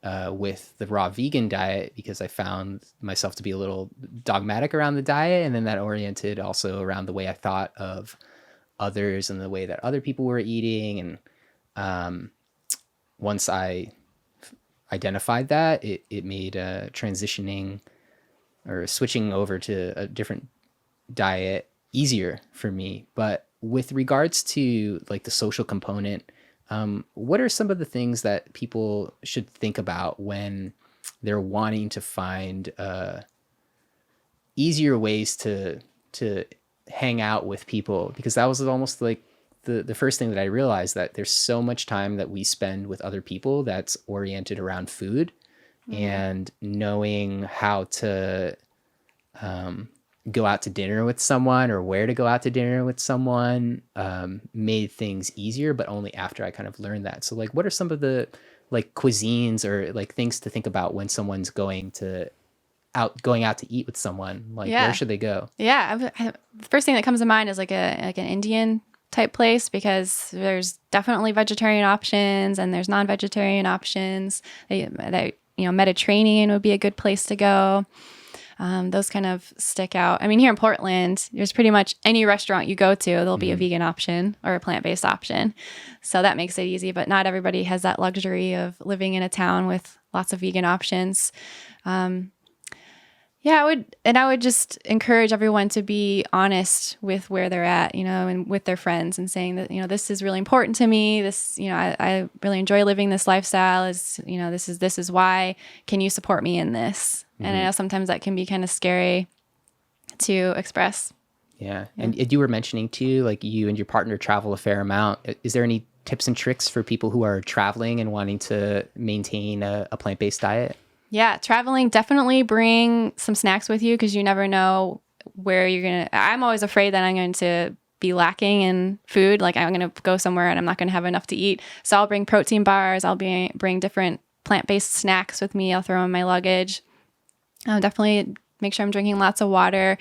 with the raw vegan diet, because I found myself to be a little dogmatic around the diet, and then that oriented also around the way I thought of others and the way that other people were eating. And once I identified that, it made transitioning or switching over to a different diet easier for me. But with regards to like the social component, what are some of the things that people should think about when they're wanting to find easier ways to hang out with people? Because that was almost like the first thing that I realized, that there's so much time that we spend with other people that's oriented around food, and knowing how to go out to dinner with someone or where to go out to dinner with someone made things easier, but only after I kind of learned that. So like, what are some of the like cuisines or like things to think about when someone's going out to eat with someone? Like, where should they go? Yeah. The first thing that comes to mind is like an Indian type place, because there's definitely vegetarian options and there's non-vegetarian options. Mediterranean would be a good place to go. Those kind of stick out. I mean, here in Portland, there's pretty much any restaurant you go to, there'll be a vegan option or a plant-based option. So that makes it easy, but not everybody has that luxury of living in a town with lots of vegan options. I would just encourage everyone to be honest with where they're at, and with their friends, and saying that, this is really important to me. This, I really enjoy living this lifestyle. This is why. Can you support me in this? And I know sometimes that can be kind of scary to express. Yeah. And you were mentioning too, like you and your partner travel a fair amount. Is there any tips and tricks for people who are traveling and wanting to maintain a plant-based diet? Yeah, traveling, definitely bring some snacks with you, because you never know where you're going to... I'm always afraid that I'm going to be lacking in food. Like I'm going to go somewhere and I'm not going to have enough to eat. So I'll bring protein bars. I'll bring different plant-based snacks with me. I'll throw in my luggage. I'll definitely make sure I'm drinking lots of water.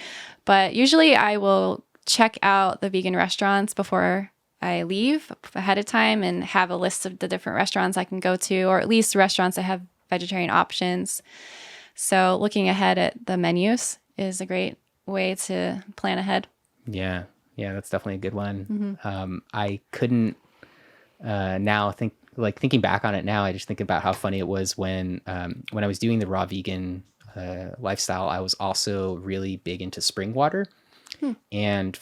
But usually I will check out the vegan restaurants before I leave ahead of time and have a list of the different restaurants I can go to, or at least restaurants that have vegetarian options. So looking ahead at the menus is a great way to plan ahead. Yeah, that's definitely a good one. I couldn't now thinking back on it now, I just think about how funny it was when I was doing the raw vegan lifestyle. I was also really big into spring water. And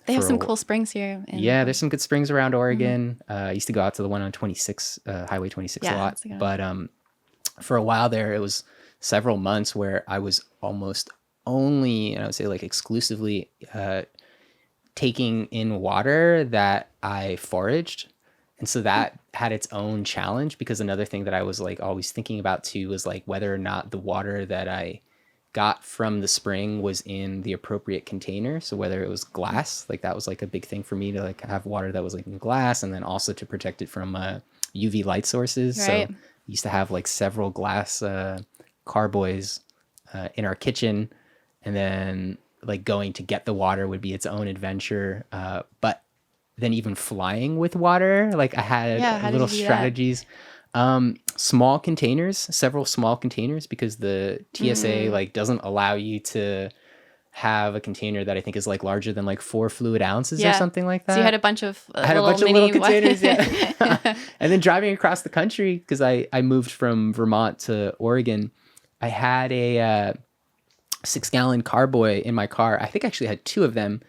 they have some cool springs here. There's some good springs around Oregon. I used to go out to the one on 26, Highway 26 a lot. But for a while there, it was several months where I was almost only, and I would say like exclusively, taking in water that I foraged. And so that had its own challenge, because another thing that I was like always thinking about too was like whether or not the water that I got from the spring was in the appropriate container. So whether it was glass, like that was like a big thing for me to like have water that was like in glass, and then also to protect it from UV light sources. Right. So I used to have like several glass carboys in our kitchen, and then like going to get the water would be its own adventure. But then even flying with water, like I had little strategies. Small containers, several small containers, because the TSA like doesn't allow you to have a container that I think is like larger than like 4 fluid ounces or Yeah. something like that. So you had a bunch of I had a bunch of little containers, yeah. And then driving across the country, because I moved from Vermont to Oregon, I had a 6-gallon carboy in my car. I think I actually had 2 of them,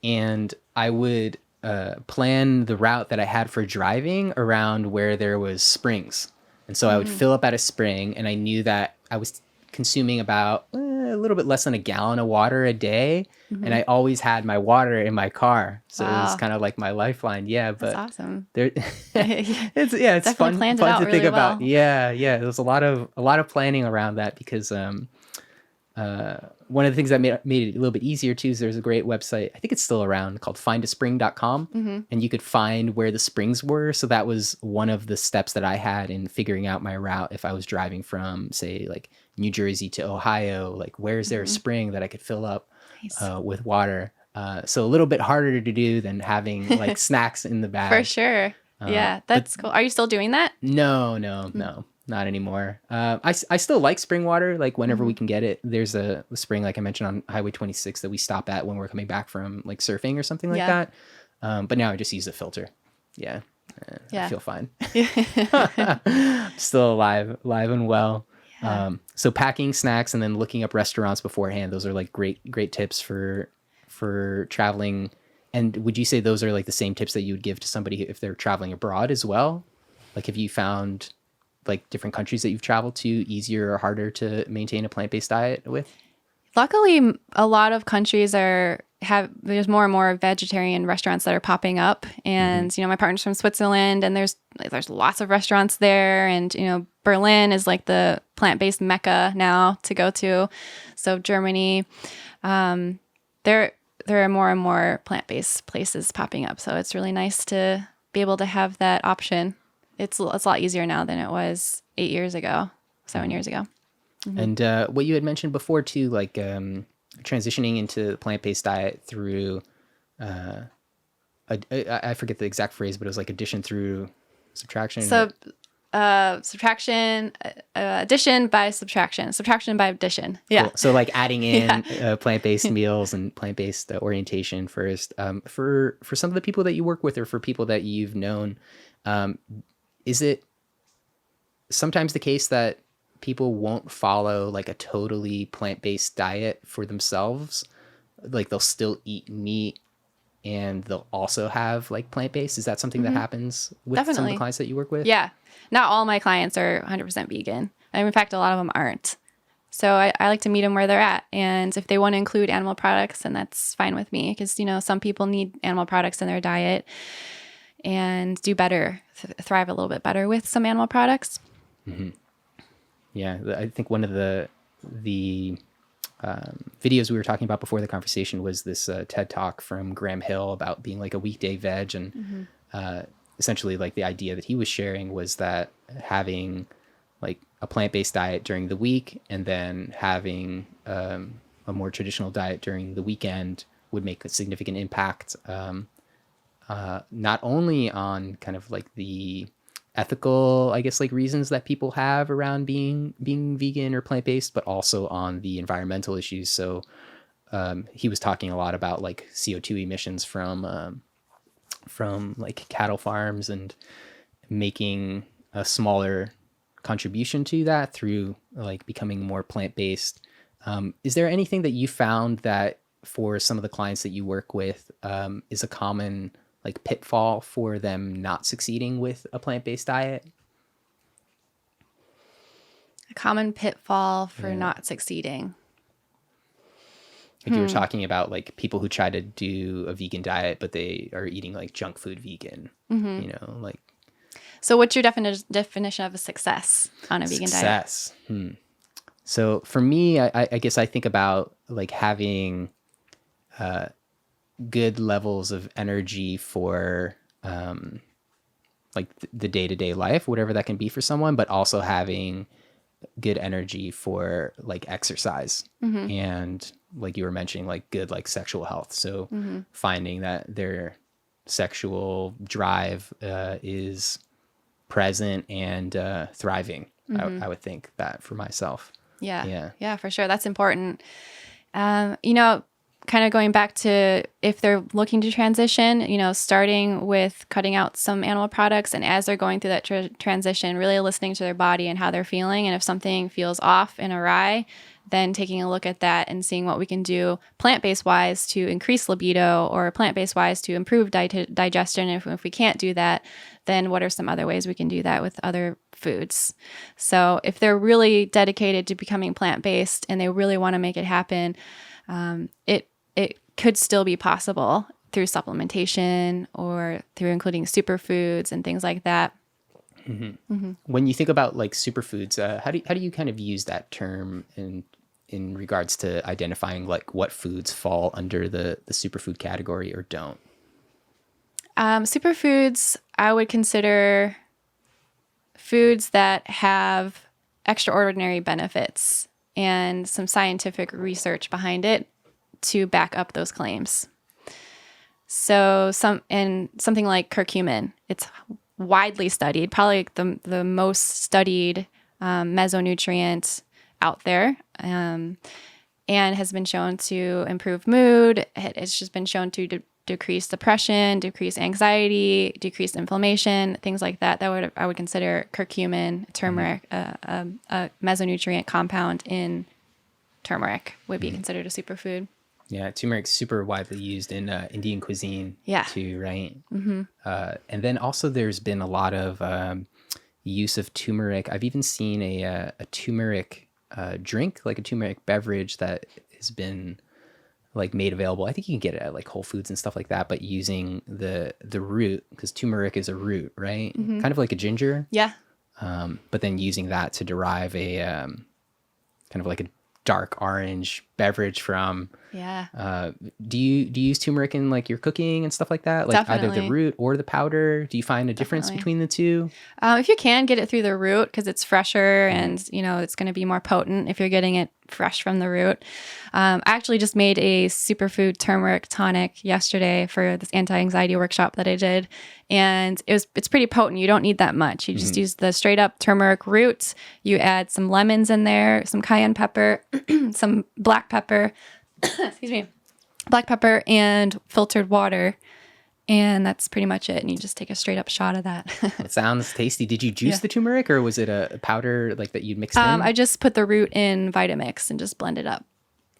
and I would plan the route that I had for driving around where there was springs. And so I would fill up at a spring, and I knew that I was consuming about a little bit less than a gallon of water a day. And I always had my water in my car. So it was kind of like my lifeline. Yeah. But that's awesome. there, it's Definitely fun planned it to out think really about. well. Yeah. Yeah. There's a lot of planning around that, because one of the things that made it a little bit easier too is there's a great website, I think it's still around, called findaspring.com, and you could find where the springs were. So that was one of the steps that I had in figuring out my route. If I was driving from, say, like New Jersey to Ohio, like where's there a spring that I could fill up with water? So a little bit harder to do than having like snacks in the bag. For sure. Yeah, that's cool. Are you still doing that? No, not anymore. I still like spring water. Like whenever we can get it, there's a spring, like I mentioned, on Highway 26 that we stop at when we're coming back from like surfing or something like that. But now I just use a filter. Yeah. I feel fine. Still alive and well. Yeah. So packing snacks and then looking up restaurants beforehand, those are like great tips for traveling. And would you say those are like the same tips that you would give to somebody if they're traveling abroad as well? Like, have you found like different countries that you've traveled to easier or harder to maintain a plant-based diet with? Luckily, a lot of countries there's more and more vegetarian restaurants that are popping up. And, my partner's from Switzerland, and there's lots of restaurants there. And, Berlin is like the plant-based mecca now to go to. So Germany, there are more and more plant-based places popping up. So it's really nice to be able to have that option. It's a lot easier now than it was 8 years ago, 7 years ago. And what you had mentioned before too, like transitioning into the plant-based diet through, I forget the exact phrase, but it was like addition through subtraction. So subtraction, addition by subtraction by addition. Yeah. Cool. So like adding in plant-based meals and plant-based orientation first. For some of the people that you work with, or for people that you've known, is it sometimes the case that people won't follow like a totally plant-based diet for themselves? Like they'll still eat meat and they'll also have like plant-based? Is that something that happens with some of the clients that you work with? Yeah. Not all my clients are 100% vegan. And in fact, a lot of them aren't. So I like to meet them where they're at. And if they want to include animal products, then that's fine with me. Because, some people need animal products in their diet and do better, thrive a little bit better with some animal products. Mm-hmm. Yeah, I think one of the videos we were talking about before the conversation was this TED Talk from Graham Hill about being like a weekday veg. And essentially like the idea that he was sharing was that having like a plant-based diet during the week and then having a more traditional diet during the weekend would make a significant impact, not only on kind of like the ethical, I guess, like reasons that people have around being vegan or plant-based, but also on the environmental issues. So he was talking a lot about like CO2 emissions from like cattle farms and making a smaller contribution to that through like becoming more plant-based. Is there anything that you found that for some of the clients that you work with is a common like pitfall for them not succeeding with a plant-based diet? A common pitfall for not succeeding. Like you were talking about like people who try to do a vegan diet, but they are eating like junk food vegan, like. So what's your definition of a success on a vegan diet? Success. So for me, I guess I think about like having good levels of energy for like the day-to-day life, whatever that can be for someone, but also having good energy for like exercise and like you were mentioning, like good like sexual health. So finding that their sexual drive is present and thriving. I would think that for myself. Yeah, for sure. That's important. Kind of going back to if they're looking to transition, starting with cutting out some animal products, and as they're going through that transition, really listening to their body and how they're feeling. And if something feels off and awry, then taking a look at that and seeing what we can do plant-based wise to increase libido, or plant-based wise to improve digestion. If we can't do that, then what are some other ways we can do that with other foods? So if they're really dedicated to becoming plant-based and they really want to make it happen, it could still be possible through supplementation or through including superfoods and things like that. Mm-hmm. Mm-hmm. When you think about like superfoods, how do you kind of use that term in regards to identifying like what foods fall under the superfood category or don't? Superfoods, I would consider foods that have extraordinary benefits and some scientific research behind it to back up those claims. So something like curcumin, it's widely studied, probably the most studied mesonutrient out there, and has been shown to improve mood. It's just been shown to decrease depression, decrease anxiety, decrease inflammation, things like that. I would consider curcumin, turmeric, a mesonutrient compound in turmeric would be considered a superfood. Yeah, turmeric's super widely used in Indian cuisine too, right? Mm-hmm. And then also there's been a lot of use of turmeric. I've even seen a turmeric drink, like a turmeric beverage that has been like made available. I think you can get it at like Whole Foods and stuff like that, but using the root, because turmeric is a root, right? Mm-hmm. Kind of like a ginger. Yeah. But then using that to derive a kind of like a dark orange beverage from. Yeah. Do you use turmeric in like your cooking and stuff like that? Like Definitely. Either the root or the powder? Do you find a difference between the two? If you can get it through the root, because it's fresher and it's going to be more potent if you're getting it fresh from the root. I actually just made a superfood turmeric tonic yesterday for this anti-anxiety workshop that I did, and it's pretty potent. You don't need that much. You just use the straight up turmeric roots. You add some lemons in there, some cayenne pepper, some black pepper, excuse me, black pepper, and filtered water. And that's pretty much it. And you just take a straight up shot of that. It sounds tasty. Did you juice the turmeric, or was it a powder like that you'd mixed in? I just put the root in Vitamix and just blend it up.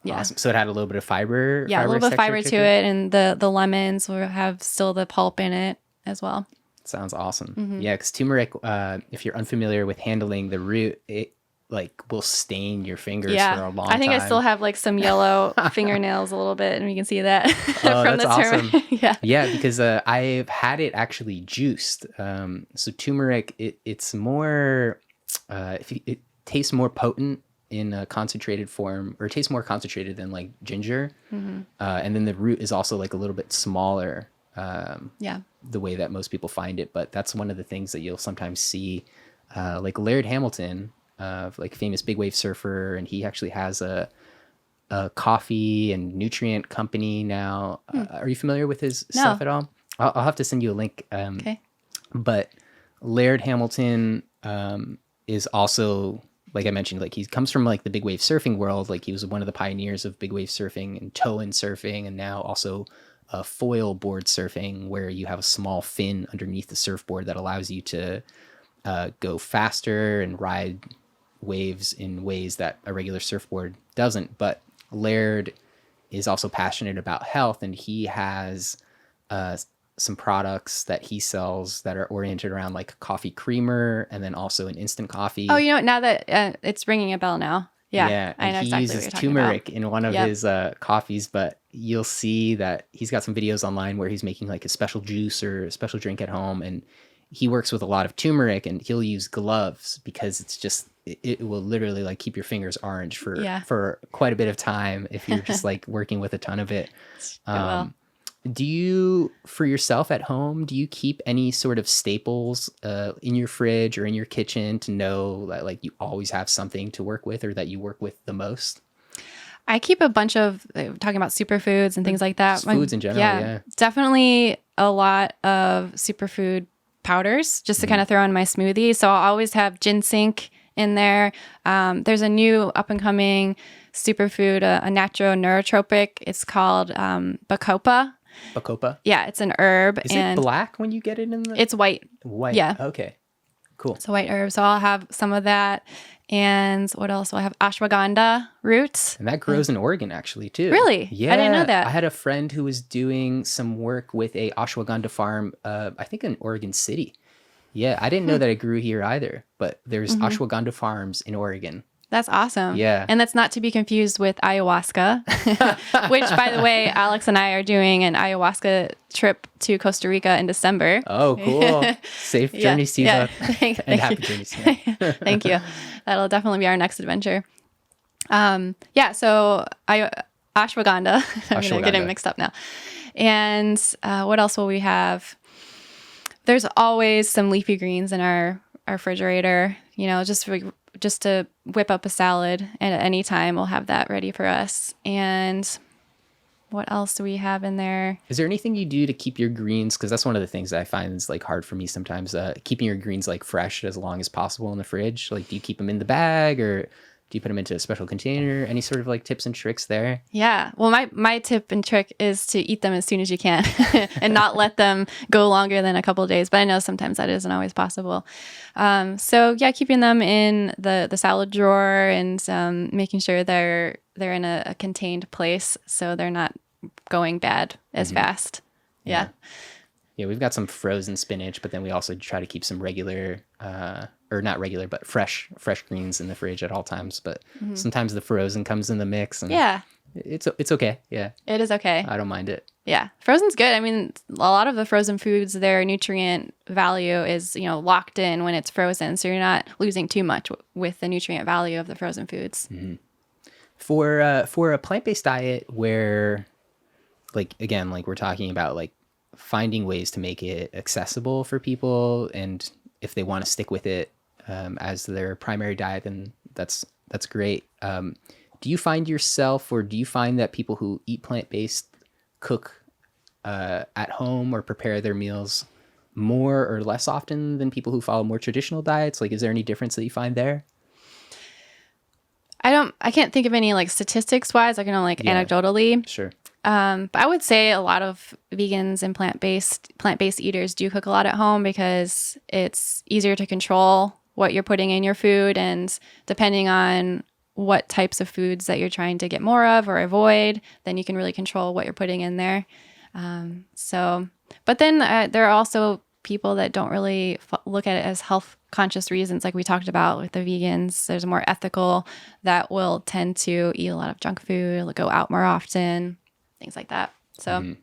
Yeah. Awesome. So it had a little bit of fiber. Yeah, a little bit of fiber to it. And the lemons will have still the pulp in it as well. Sounds awesome. Mm-hmm. Yeah, because turmeric, if you're unfamiliar with handling the root, it like will stain your fingers for a long time. I think I still have like some yellow fingernails a little bit, and you can see that from that's the turmeric. Awesome. Yeah, because I've had it actually juiced. So turmeric, it's more, it tastes more potent in a concentrated form, or it tastes more concentrated than like ginger. Mm-hmm. And then the root is also like a little bit smaller. The way that most people find it, but that's one of the things that you'll sometimes see, like Laird Hamilton, like famous big wave surfer, and he actually has a coffee and nutrient company now. Are you familiar with his stuff at all? I'll have to send you a link. Okay. But Laird Hamilton is also, like I mentioned, like he comes from like the big wave surfing world. Like he was one of the pioneers of big wave surfing and tow-in surfing, and now also foil board surfing, where you have a small fin underneath the surfboard that allows you to go faster and ride waves in ways that a regular surfboard doesn't. But Laird is also passionate about health, and he has some products that he sells that are oriented around like coffee creamer, and then also an instant coffee. Oh, now that it's ringing a bell now. Yeah, I know exactly what you're talking about. He uses turmeric in one of his coffees, but you'll see that he's got some videos online where he's making like a special juice or a special drink at home, and he works with a lot of turmeric, and he'll use gloves because it's just, it will literally like keep your fingers orange for quite a bit of time if you're just like working with a ton of it. Do you, for yourself at home, do you keep any sort of staples in your fridge or in your kitchen to know that like you always have something to work with, or that you work with the most? I keep a bunch of, talking about superfoods and things like that. Just foods in general, yeah. Definitely a lot of superfood powders just to kind of throw in my smoothie. So I'll always have ginseng in there. There's a new up and coming superfood, a natural neurotropic. It's called bacopa. Bacopa? Yeah, it's an herb. Is it black when you get it in the... It's white. White. Yeah. Okay. Cool. It's a white herb. So I'll have some of that. And what else? I have ashwagandha roots. And that grows in Oregon, actually, too. Really? Yeah. I didn't know that. I had a friend who was doing some work with a ashwagandha farm, I think in Oregon City. Yeah, I didn't know that it grew here either, but there's ashwagandha farms in Oregon. That's awesome. Yeah. And that's not to be confused with ayahuasca, which, by the way, Alex and I are doing an ayahuasca trip to Costa Rica in December. Oh, cool. Safe journeys to you both. And happy journeys. Thank you. That'll definitely be our next adventure. So ashwagandha. I'm going to get it mixed up now. And what else will we have? There's always some leafy greens in our refrigerator, just to whip up a salad, and at any time we'll have that ready for us. And what else do we have in there? Is there anything you do to keep your greens? Because that's one of the things that I find is like hard for me sometimes, keeping your greens like fresh as long as possible in the fridge. Like, do you keep them in the bag, or do you put them into a special container? Any sort of like tips and tricks there? Yeah. Well, my tip and trick is to eat them as soon as you can and not let them go longer than a couple of days. But I know sometimes that isn't always possible. Keeping them in the salad drawer and making sure they're in a contained place so they're not going bad as fast. Yeah. Yeah, we've got some frozen spinach, but then we also try to keep some regular, or not regular, but fresh greens in the fridge at all times. But sometimes the frozen comes in the mix, and it's okay. Yeah, it is okay. I don't mind it. Yeah, frozen's good. I mean, a lot of the frozen foods, their nutrient value is locked in when it's frozen, so you're not losing too much with the nutrient value of the frozen foods. For a plant-based diet where, like we're talking about like finding ways to make it accessible for people, and if they want to stick with it as their primary diet, then that's great. Do you find yourself, or do you find that people who eat plant-based cook at home or prepare their meals more or less often than people who follow more traditional diets? Like, is there any difference that you find there? I can't think of any like statistics wise. I can only anecdotally. Sure. But I would say a lot of vegans and plant-based eaters do cook a lot at home because it's easier to control what you're putting in your food, and depending on what types of foods that you're trying to get more of or avoid, then you can really control what you're putting in there. But then there are also people that don't really look at it as health conscious reasons, like we talked about with the vegans. There's more ethical that will tend to eat a lot of junk food, go out more often, things like that. So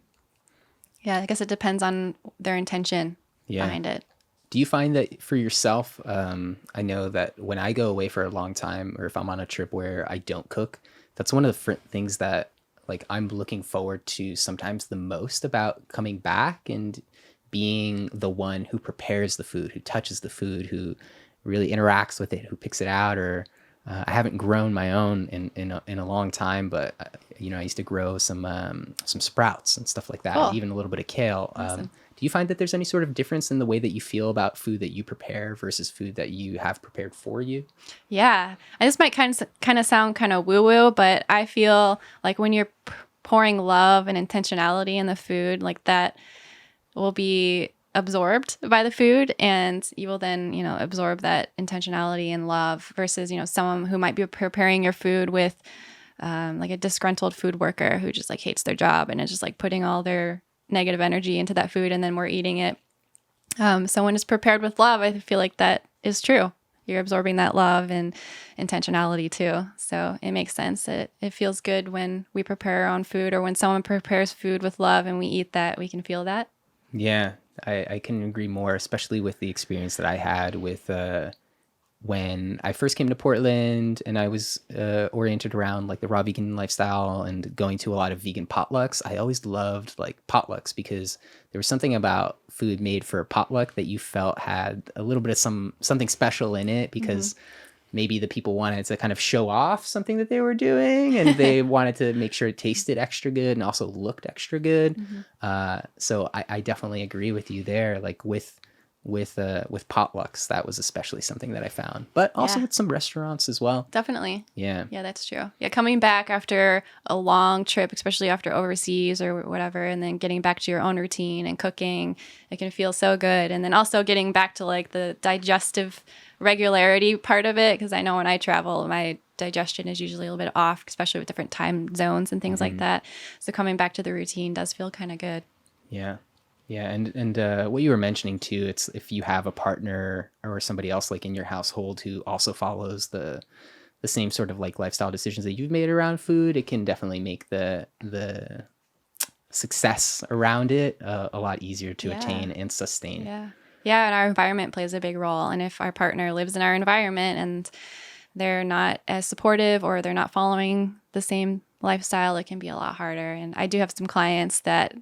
yeah, I guess it depends on their intention behind it. Do you find that for yourself, I know that when I go away for a long time, or if I'm on a trip where I don't cook, that's one of the things that like I'm looking forward to sometimes the most about coming back, and being the one who prepares the food, who touches the food, who really interacts with it, who picks it out. Or I haven't grown my own in a long time, but I used to grow some sprouts and stuff like that, even a little bit of kale. Awesome. Do you find that there's any sort of difference in the way that you feel about food that you prepare versus food that you have prepared for you? Yeah, and this might kind of sound kind of woo-woo, but I feel like when you're pouring love and intentionality in the food, like that will be absorbed by the food, and you will then, absorb that intentionality and love versus, someone who might be preparing your food with like a disgruntled food worker who just like hates their job and is just like putting all their negative energy into that food, and then we're eating it. So when it's prepared with love, I feel like that is true. You're absorbing that love and intentionality too. So it makes sense. It feels good when we prepare our own food, or when someone prepares food with love and we eat that, we can feel that. Yeah, I can agree more, especially with the experience that I had with when I first came to Portland, and I was oriented around like the raw vegan lifestyle and going to a lot of vegan potlucks. I always loved like potlucks because there was something about food made for a potluck that you felt had a little bit of something special in it, because maybe the people wanted to kind of show off something that they were doing, and they wanted to make sure it tasted extra good and also looked extra good. So I definitely agree with you there. Like with with potlucks. That was especially something that I found, but also with some restaurants as well. Definitely. Yeah. Yeah, that's true. Yeah, coming back after a long trip, especially after overseas or whatever, and then getting back to your own routine and cooking, it can feel so good. And then also getting back to like the digestive regularity part of it, because I know when I travel, my digestion is usually a little bit off, especially with different time zones and things like that. So coming back to the routine does feel kind of good. Yeah. Yeah. And what you were mentioning too, it's if you have a partner or somebody else like in your household who also follows the same sort of like lifestyle decisions that you've made around food, it can definitely make the success around it a lot easier to attain and sustain. Yeah. Yeah. And our environment plays a big role. And if our partner lives in our environment and they're not as supportive or they're not following the same lifestyle, it can be a lot harder. And I do have some clients that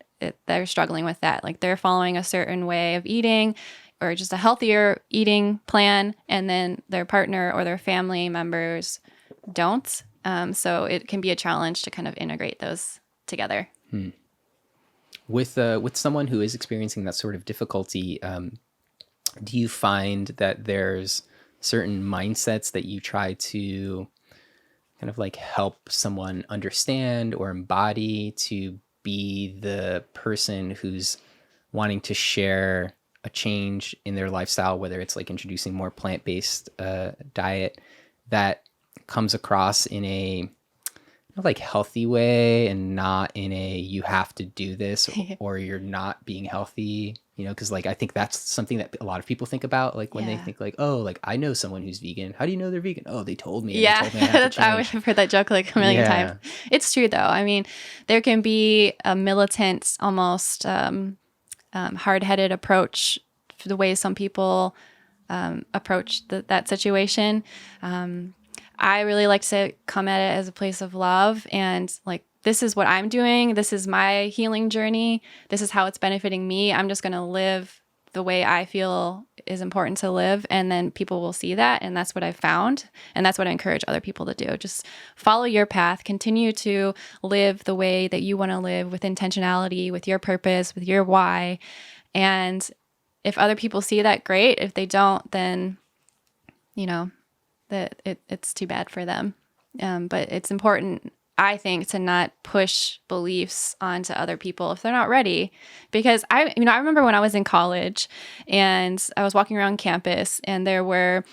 they're struggling with that. Like they're following a certain way of eating or just a healthier eating plan, and then their partner or their family members don't. So it can be a challenge to kind of integrate those together. With someone who is experiencing that sort of difficulty, do you find that there's certain mindsets that you try to kind of like help someone understand or embody to be the person who's wanting to share a change in their lifestyle, whether it's like introducing more plant-based diet that comes across in a like healthy way and not in a you have to do this or you're not being healthy, you know, because like I think that's something that a lot of people think about, like when they think like, oh, like I know someone who's vegan. How do you know they're vegan? Oh, they told me. Yeah, they told me I have to change. I've heard that joke like a million times. It's true though. I mean, there can be a militant, almost hard-headed approach to the way some people approach that situation. I really like to come at it as a place of love and like, this is what I'm doing. This is my healing journey. This is how it's benefiting me. I'm just going to live the way I feel is important to live. And then people will see that. And that's what I've found. And that's what I encourage other people to do. Just follow your path, continue to live the way that you want to live with intentionality, with your purpose, with your why. And if other people see that, great. If they don't, then, you know, that it's too bad for them. But it's important, I think, to not push beliefs onto other people if they're not ready. Because I remember when I was in college and I was walking around campus and there were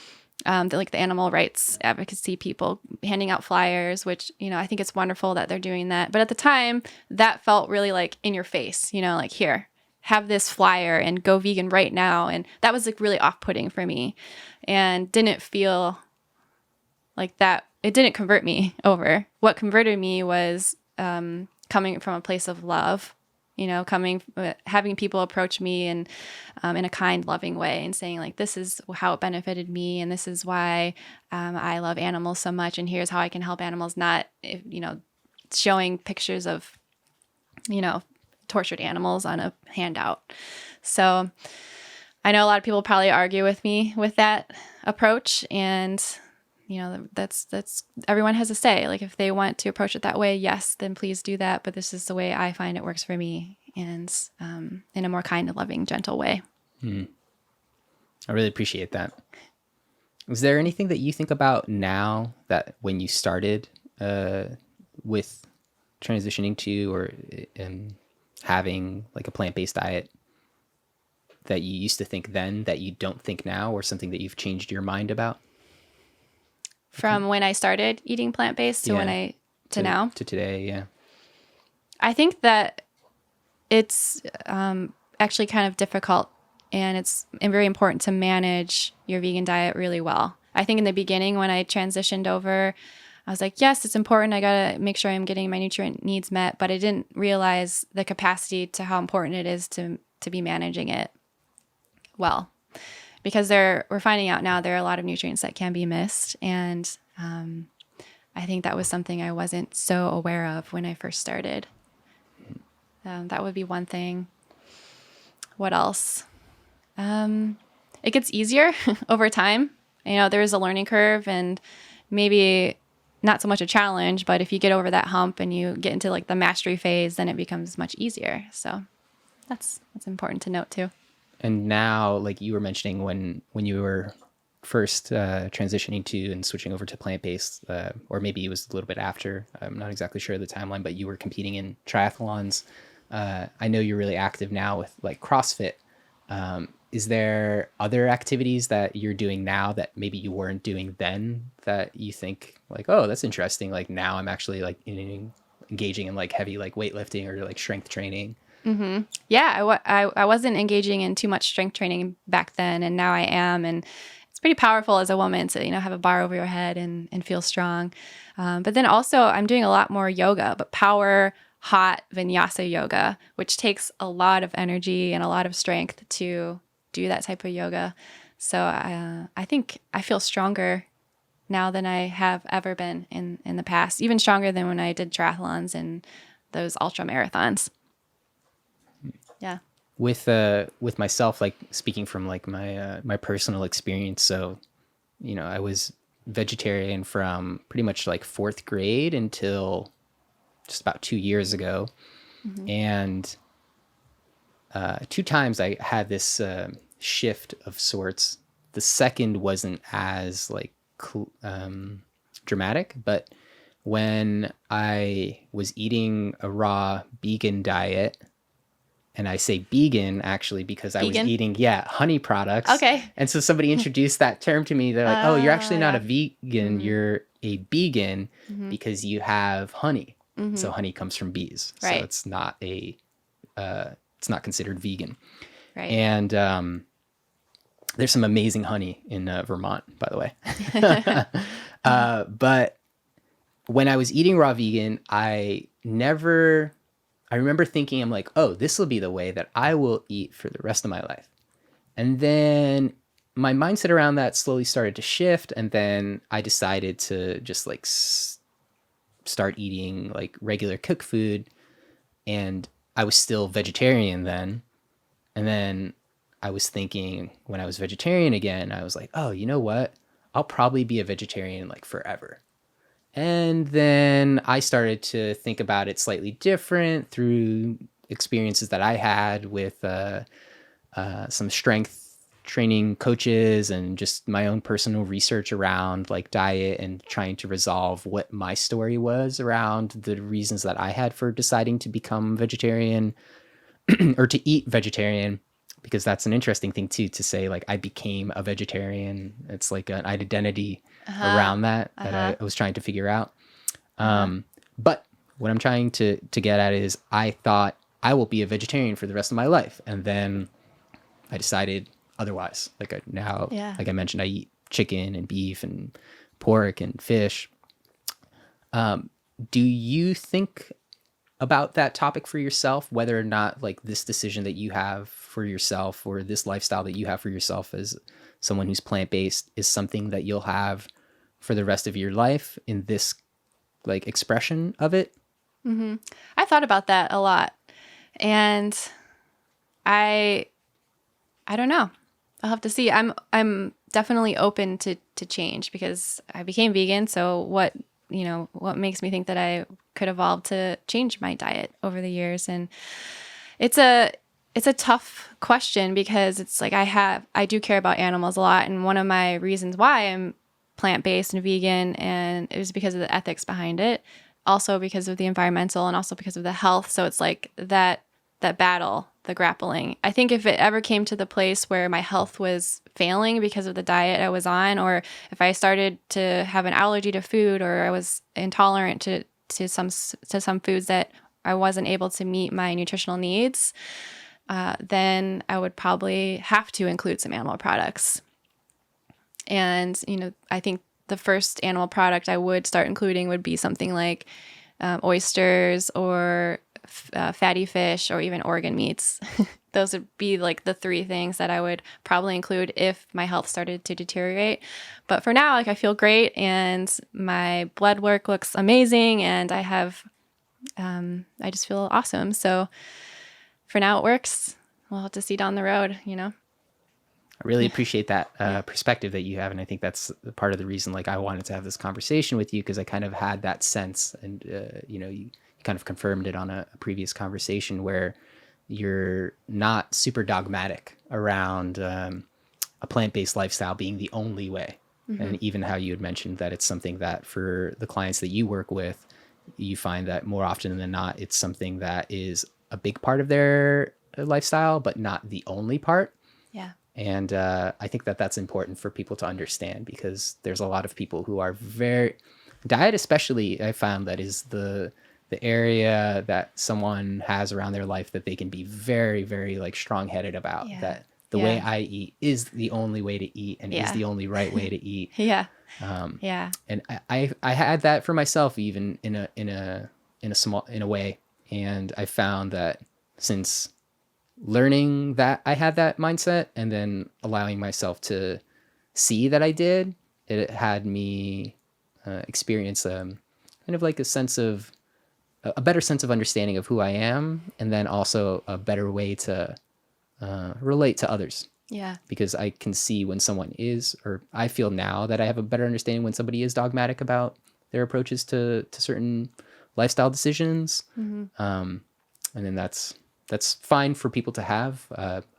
the animal rights advocacy people handing out flyers, which, you know, I think it's wonderful that they're doing that. But at the time, that felt really like in your face, you know, like here, have this flyer and go vegan right now. And that was like really off-putting for me and didn't feel like that. It didn't convert me over. What converted me was coming from a place of love, you know, having people approach me and in a kind, loving way and saying like, this is how it benefited me. And this is why I love animals so much. And here's how I can help animals, not, you know, showing pictures of, you know, tortured animals on a handout. So I know a lot of people probably argue with me with that approach, and you know, that's everyone has a say. Like if they want to approach it that way, yes, then please do that. But this is the way I find it works for me, and in a more kind and loving, gentle way. I really appreciate that. Is there anything that you think about now that when you started with transitioning to or having like a plant-based diet that you used to think then that you don't think now, or something that you've changed your mind about? From when I started eating plant-based to to now? To today, yeah. I think that it's actually kind of difficult, and it's very important to manage your vegan diet really well. I think in the beginning when I transitioned over, I was like, yes, it's important. I got to make sure I'm getting my nutrient needs met, but I didn't realize the capacity to how important it is to be managing it well. Because we're finding out now there are a lot of nutrients that can be missed. And I think that was something I wasn't so aware of when I first started. That would be one thing. What else? It gets easier over time. You know, there's a learning curve and maybe not so much a challenge, but if you get over that hump and you get into like the mastery phase, then it becomes much easier. So that's important to note too. And now, like you were mentioning, when you were first transitioning to and switching over to plant-based, or maybe it was a little bit after, I'm not exactly sure of the timeline, but you were competing in triathlons. I know you're really active now with like CrossFit. Is there other activities that you're doing now that maybe you weren't doing then that you think like, oh, that's interesting. Like now I'm actually like engaging in like heavy like weightlifting or like strength training. Yeah, I wasn't engaging in too much strength training back then, and now I am. And it's pretty powerful as a woman to, have a bar over your head and feel strong. But then also I'm doing a lot more yoga, but power, hot vinyasa yoga, which takes a lot of energy and a lot of strength to do that type of yoga. So I think I feel stronger now than I have ever been in the past, even stronger than when I did triathlons and those ultra marathons. Yeah. With myself, like speaking from like my personal experience. So, I was vegetarian from pretty much like fourth grade until just about 2 years ago. And two times I had this shift of sorts. The second wasn't as like dramatic, but when I was eating a raw vegan diet, and I say vegan actually because I was eating, honey products. Okay. And so somebody introduced that term to me. They're like, oh, you're actually not a vegan. Mm-hmm. You're a vegan because you have honey. Mm-hmm. So honey comes from bees. Right. So it's not it's not considered vegan. Right. And there's some amazing honey in Vermont, by the way. But when I was eating raw vegan, I remember thinking, I'm like, oh, this will be the way that I will eat for the rest of my life. And then my mindset around that slowly started to shift. And then I decided to just like start eating like regular cooked food. And I was still vegetarian then. And then I was thinking when I was vegetarian again, I was like, oh, you know what? I'll probably be a vegetarian like forever. And then I started to think about it slightly different through experiences that I had with some strength training coaches and just my own personal research around like diet and trying to resolve what my story was around the reasons that I had for deciding to become vegetarian or to eat vegetarian, because that's an interesting thing too, to say like I became a vegetarian. It's like an identity around that I was trying to figure out. But what I'm trying to get at is I thought I will be a vegetarian for the rest of my life. And then I decided otherwise. Like like I mentioned, I eat chicken and beef and pork and fish. Do you think about that topic for yourself, whether or not like this decision that you have for yourself or this lifestyle that you have for yourself as someone who's plant-based is something that you'll have for the rest of your life in this like expression of it? I thought about that a lot, and I don't know. I'll have to see. I'm definitely open to change because I became vegan. So what makes me think that I could evolve to change my diet over the years? And it's a tough question because it's like I do care about animals a lot, and one of my reasons why I'm plant-based and vegan, and it was because of the ethics behind it, also because of the environmental and also because of the health. So it's like that battle, the grappling. I think if it ever came to the place where my health was failing because of the diet I was on, or if I started to have an allergy to food, or I was intolerant to some foods that I wasn't able to meet my nutritional needs, then I would probably have to include some animal products. And, I think the first animal product I would start including would be something like oysters or fatty fish or even organ meats. Those would be like the three things that I would probably include if my health started to deteriorate. But for now, like I feel great and my blood work looks amazing and I just feel awesome. So for now it works. We'll have to see down the road, I really appreciate that perspective that you have. And I think that's part of the reason like I wanted to have this conversation with you, because I kind of had that sense and, you kind of confirmed it on a previous conversation where you're not super dogmatic around a plant-based lifestyle being the only way. And even how you had mentioned that it's something that for the clients that you work with, you find that more often than not, it's something that is a big part of their lifestyle, but not the only part. Yeah. And I think that that's important for people to understand, because there's a lot of people who are diet especially, I found that is the area that someone has around their life that they can be very, very like strong-headed about, that the way I eat is the only way to eat and is the only right way to eat. And I had that for myself, even in a way. And I found that since learning that I had that mindset and then allowing myself to see that I did, it had me experience kind of like a better sense of understanding of who I am, and then also a better way to relate to others. Yeah. Because I can see when someone is, or I feel now that I have a better understanding when somebody is dogmatic about their approaches to certain lifestyle decisions. And then that's fine for people to have.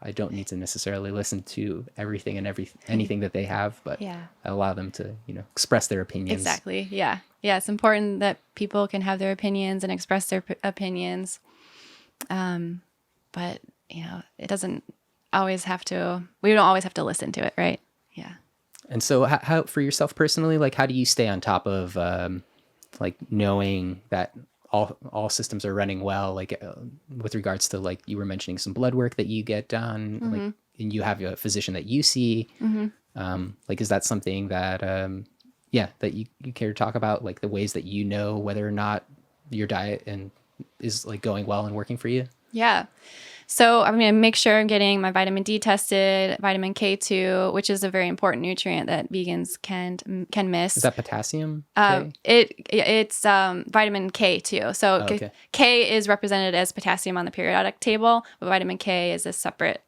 I don't need to necessarily listen to everything and anything that they have, but I allow them to, express their opinions. Exactly. Yeah. Yeah. It's important that people can have their opinions and express their opinions. But it doesn't always have to, we don't always have to listen to it. Right. Yeah. And so how for yourself personally, like, how do you stay on top of, like knowing that all systems are running well, like with regards to, like, you were mentioning some blood work that you get done, like, and you have a physician that you see, like, is that something that, that you care to talk about, like the ways that whether or not your diet is like going well and working for you? Yeah. So I'm going to make sure I'm getting my vitamin D tested, vitamin K2, which is a very important nutrient that vegans can miss. Is that potassium? It's vitamin K2. So K is represented as potassium on the periodic table, but vitamin K is a separate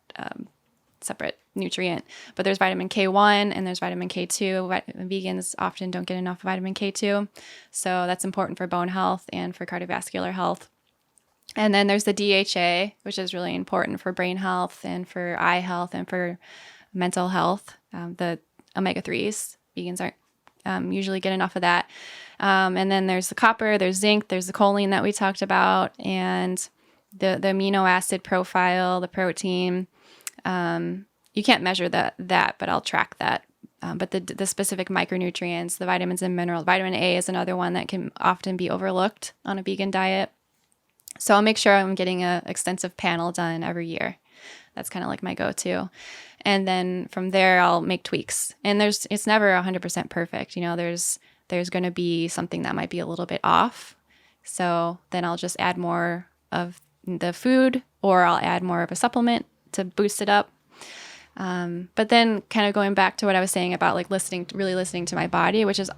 nutrient. But there's vitamin K1 and there's vitamin K2. Vegans often don't get enough vitamin K2. So that's important for bone health and for cardiovascular health. And then there's the DHA, which is really important for brain health and for eye health and for mental health. The omega-3s, vegans aren't usually get enough of that. And then there's the copper, there's zinc, there's the choline that we talked about, and the amino acid profile, the protein. You can't measure that, but I'll track that. But the specific micronutrients, the vitamins and minerals. Vitamin A is another one that can often be overlooked on a vegan diet. So I'll make sure I'm getting an extensive panel done every year. That's kind of like my go-to. And then from there, I'll make tweaks. And it's never 100% perfect. There's going to be something that might be a little bit off. So then I'll just add more of the food, or I'll add more of a supplement to boost it up. But then kind of going back to what I was saying about like really listening to my body, which is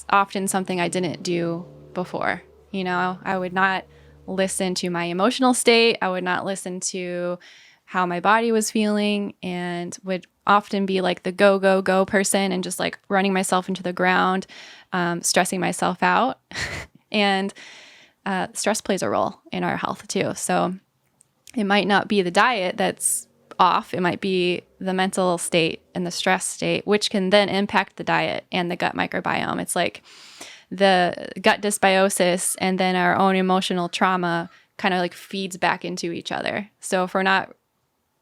often something I didn't do before. I would not listen to my emotional state. I would not listen to how my body was feeling, and would often be like the go, go, go person and just like running myself into the ground, stressing myself out. And stress plays a role in our health too. So it might not be the diet that's off. It might be the mental state and the stress state, which can then impact the diet and the gut microbiome. It's like the gut dysbiosis and then our own emotional trauma kind of like feeds back into each other. So if we're not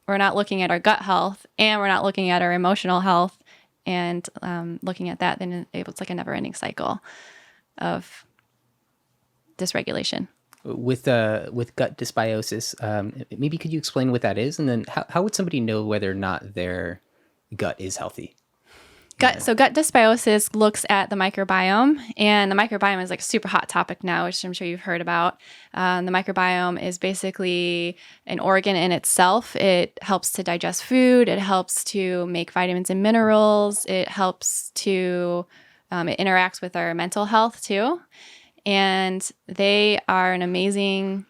looking at our gut health and we're not looking at our emotional health and looking at that, then it's like a never-ending cycle of dysregulation. With gut dysbiosis, maybe could you explain what that is, and then how would somebody know whether or not their gut is healthy? So gut dysbiosis looks at the microbiome, and the microbiome is like a super hot topic now, which I'm sure you've heard about. The microbiome is basically an organ in itself. It helps to digest food. It helps to make vitamins and minerals. It helps to, it interacts with our mental health too. And they are an amazing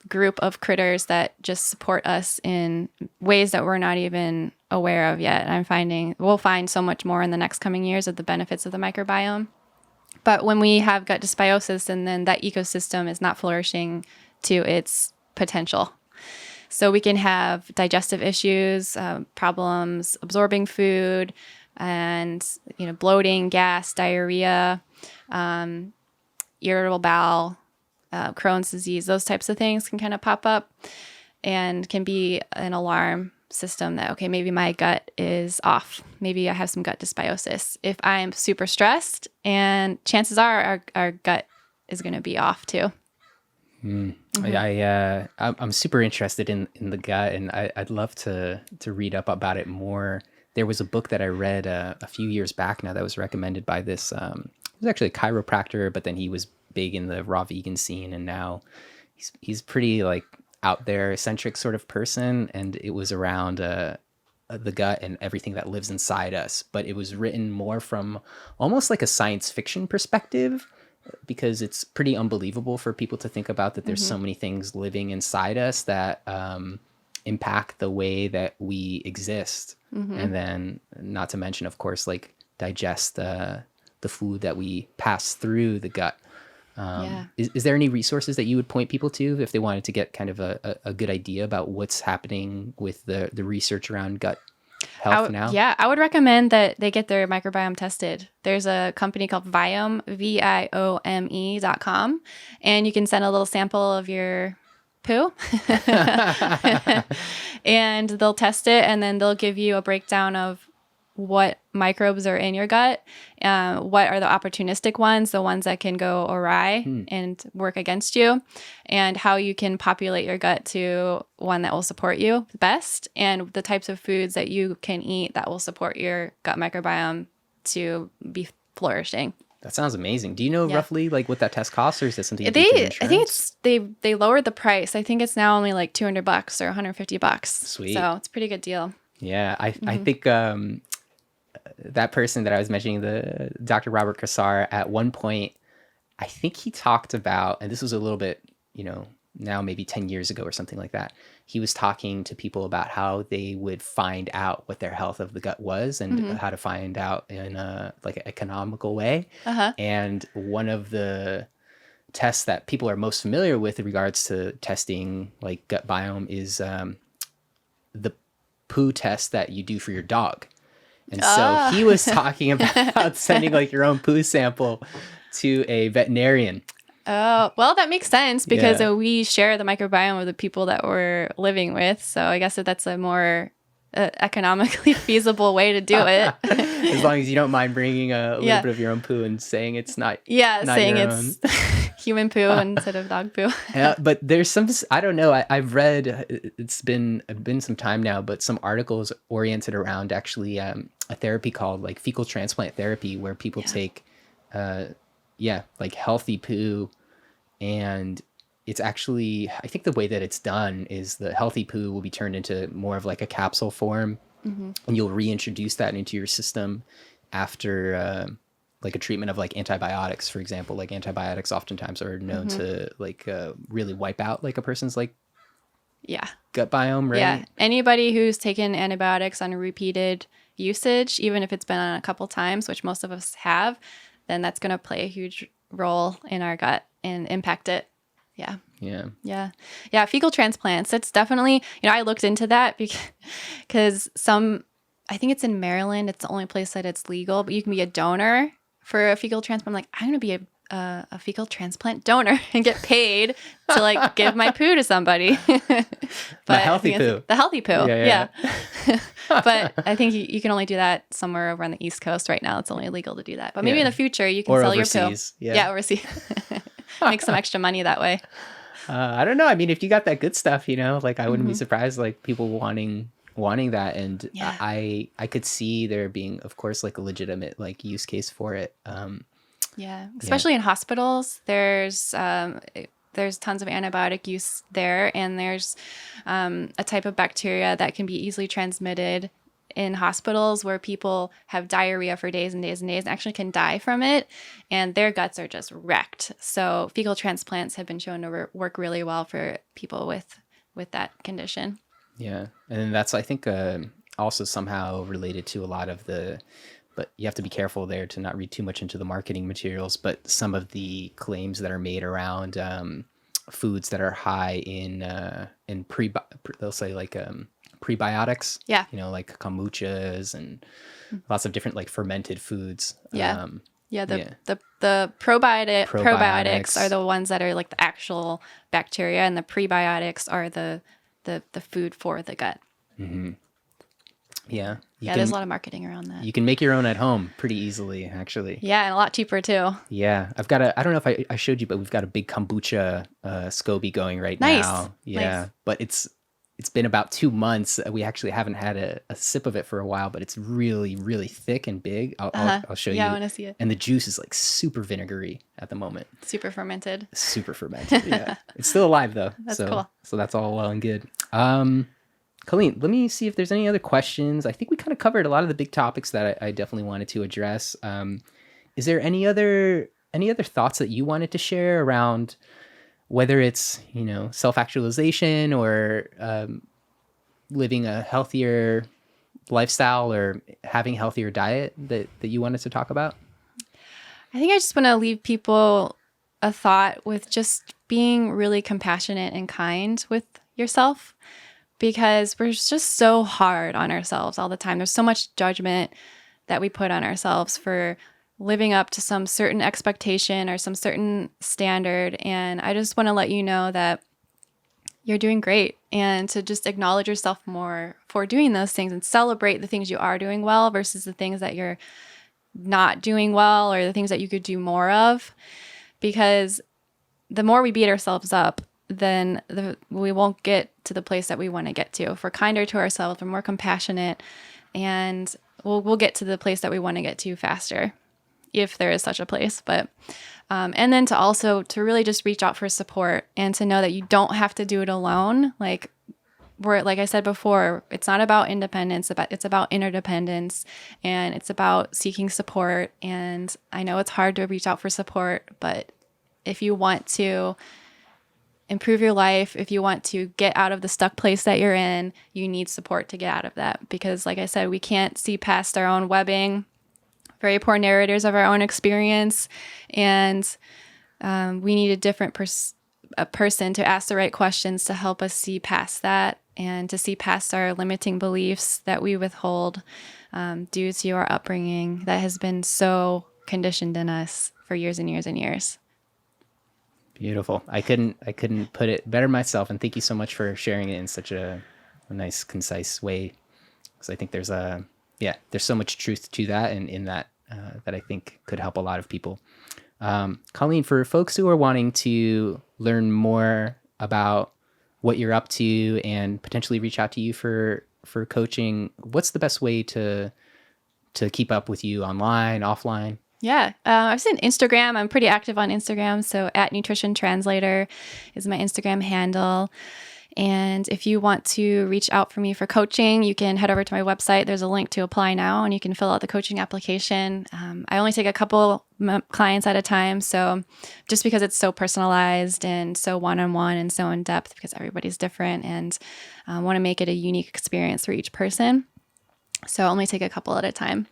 group of critters that just support us in ways that we're not even aware of yet. I'm finding we'll find so much more in the next coming years of the benefits of the microbiome. But when we have gut dysbiosis, and then that ecosystem is not flourishing to its potential. So we can have digestive issues, problems absorbing food, and bloating, gas, diarrhea, irritable bowel, Crohn's disease. Those types of things can kind of pop up and can be an alarm system that, okay, maybe my gut is off. Maybe I have some gut dysbiosis. If I'm super stressed, and chances are our gut is going to be off too. I'm super interested in the gut, and I'd love to read up about it more. There was a book that I read a few years back now that was recommended by this. It was actually a chiropractor, but then he was big in the raw vegan scene, and now he's pretty like out there eccentric sort of person, and it was around the gut and everything that lives inside us, but it was written more from almost like a science fiction perspective, because it's pretty unbelievable for people to think about that there's so many things living inside us that impact the way that we exist. And then not to mention, of course, like digest the food that we pass through the gut. Is there any resources that you would point people to if they wanted to get kind of a good idea about what's happening with the research around gut health now? Yeah, I would recommend that they get their microbiome tested. There's a company called Viome, Viome.com, and you can send a little sample of your poo and they'll test it, and then they'll give you a breakdown of what microbes are in your gut, what are the opportunistic ones, the ones that can go awry and work against you, and how you can populate your gut to one that will support you best, and the types of foods that you can eat that will support your gut microbiome to be flourishing. That sounds amazing. Do you know roughly like what that test costs, or is that something you do through insurance? I think they lowered the price. I think it's now only like $200 or $150. Sweet. So it's a pretty good deal. Yeah, I think that person that I was mentioning, the Dr. Robert Kassar, at one point, I think he talked about, and this was a little bit, now maybe 10 years ago or something like that, he was talking to people about how they would find out what their health of the gut was, and how to find out in a like an economical way. And one of the tests that people are most familiar with in regards to testing like gut biome is the poo test that you do for your dog. And so he was talking about sending like your own poo sample to a veterinarian. Oh, well, that makes sense because we share the microbiome with the people that we're living with. So I guess that's a more economically feasible way to do it. As long as you don't mind bringing a little bit of your own poo and saying it's not saying your it's own. Human poo instead of dog poo. Yeah, but there's some, I don't know, I've read, it's been some time now, but some articles oriented around actually a therapy called like fecal transplant therapy, where people take like healthy poo, and it's actually, I think the way that it's done is the healthy poo will be turned into more of like a capsule form, and you'll reintroduce that into your system after like a treatment of like antibiotics, for example. Like antibiotics oftentimes are known to like really wipe out like a person's like gut biome, right? Yeah, anybody who's taken antibiotics on repeated usage, even if it's been on a couple times, which most of us have, then that's going to play a huge role in our gut and impact it. Yeah. Fecal transplants. It's definitely, I looked into that because I think it's in Maryland. It's the only place that it's legal, but you can be a donor for a fecal transplant. I'm like, I'm going to be a fecal transplant donor and get paid to like give my poo to somebody. But the healthy poo. The healthy poo. Yeah. But I think you can only do that somewhere over on the East Coast right now. It's only illegal to do that. But maybe in the future you can sell overseas. Your poo. Yeah, overseas. Make some extra money that way. I don't know. I mean, if you got that good stuff, like I wouldn't be surprised, like people wanting that. And I could see there being, of course, like a legitimate like use case for it. Especially in hospitals, there's tons of antibiotic use there, and there's a type of bacteria that can be easily transmitted in hospitals where people have diarrhea for days and days and days and actually can die from it, and their guts are just wrecked. So fecal transplants have been shown to work really well for people with that condition. Yeah, and that's, I think, also somehow related to a lot of but you have to be careful there to not read too much into the marketing materials, but some of the claims that are made around foods that are high in they'll say like prebiotics. Yeah. Like kombuchas and lots of different like fermented foods. Yeah. The probiotics are the ones that are like the actual bacteria, and the prebiotics are the food for the gut. Mm-hmm. Yeah. There's a lot of marketing around that. You can make your own at home pretty easily, actually. Yeah, and a lot cheaper too. Yeah. I don't know if I showed you, but we've got a big kombucha SCOBY going right now. Nice. Yeah. But it's been about 2 months. We actually haven't had a sip of it for a while, but it's really, really thick and big. I'll show you. Yeah, I want to see it. And the juice is like super vinegary at the moment. Super fermented. Yeah. It's still alive though. That's cool. So that's all well and good. Colleen, let me see if there's any other questions. I think we kind of covered a lot of the big topics that I definitely wanted to address. Is there any other thoughts that you wanted to share around whether it's, self-actualization or living a healthier lifestyle or having a healthier diet that you wanted to talk about? I think I just want to leave people a thought with just being really compassionate and kind with yourself, because we're just so hard on ourselves all the time. There's so much judgment that we put on ourselves for living up to some certain expectation or some certain standard. And I just want to let you know that you're doing great, and to just acknowledge yourself more for doing those things and celebrate the things you are doing well versus the things that you're not doing well or the things that you could do more of. Because the more we beat ourselves up, then we won't get to the place that we want to get to. If we're kinder to ourselves, we're more compassionate, and we'll get to the place that we want to get to faster, if there is such a place. But and then to really just reach out for support, and to know that you don't have to do it alone. Like I said before, it's not about independence, it's about interdependence, and it's about seeking support. And I know it's hard to reach out for support, but if you want to improve your life, if you want to get out of the stuck place that you're in, you need support to get out of that. Because like I said, we can't see past our own webbing, very poor narrators of our own experience, and we need a different person to ask the right questions to help us see past that, and to see past our limiting beliefs that we withhold due to our upbringing that has been so conditioned in us for years and years and years. Beautiful. I couldn't put it better myself, and thank you so much for sharing it in such a nice, concise way. Because I think there's so much truth to that, and in that that I think could help a lot of people. Colleen, for folks who are wanting to learn more about what you're up to and potentially reach out to you for coaching, what's the best way to keep up with you online, offline? Yeah, I've seen Instagram. I'm pretty active on Instagram. So @NutritionTranslator is my Instagram handle. And if you want to reach out for me for coaching, you can head over to my website. There's a link to apply now, and you can fill out the coaching application. I only take a couple clients at a time. So just because it's so personalized and so one-on-one and so in depth, because everybody's different, and I want to make it a unique experience for each person. So I only take a couple at a time.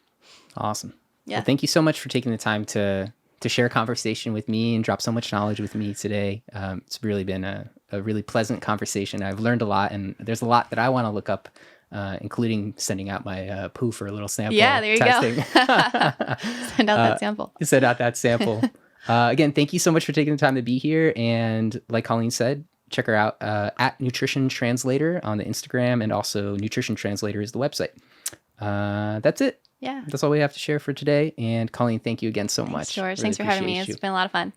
Awesome. Yeah. Well, thank you so much for taking the time to share a conversation with me and drop so much knowledge with me today. It's really been a really pleasant conversation. I've learned a lot, and there's a lot that I want to look up, including sending out my poo for a little sample. Yeah, there you testing. go. Send out that sample. Send out that sample. Again, thank you so much for taking the time to be here. And like Colleen said, check her out @NutritionTranslator on the Instagram, and also Nutrition Translator is the website. That's it. Yeah. That's all we have to share for today. And Colleen, thank you again so much. George. Really Thanks for having me. appreciate you. It's been a lot of fun.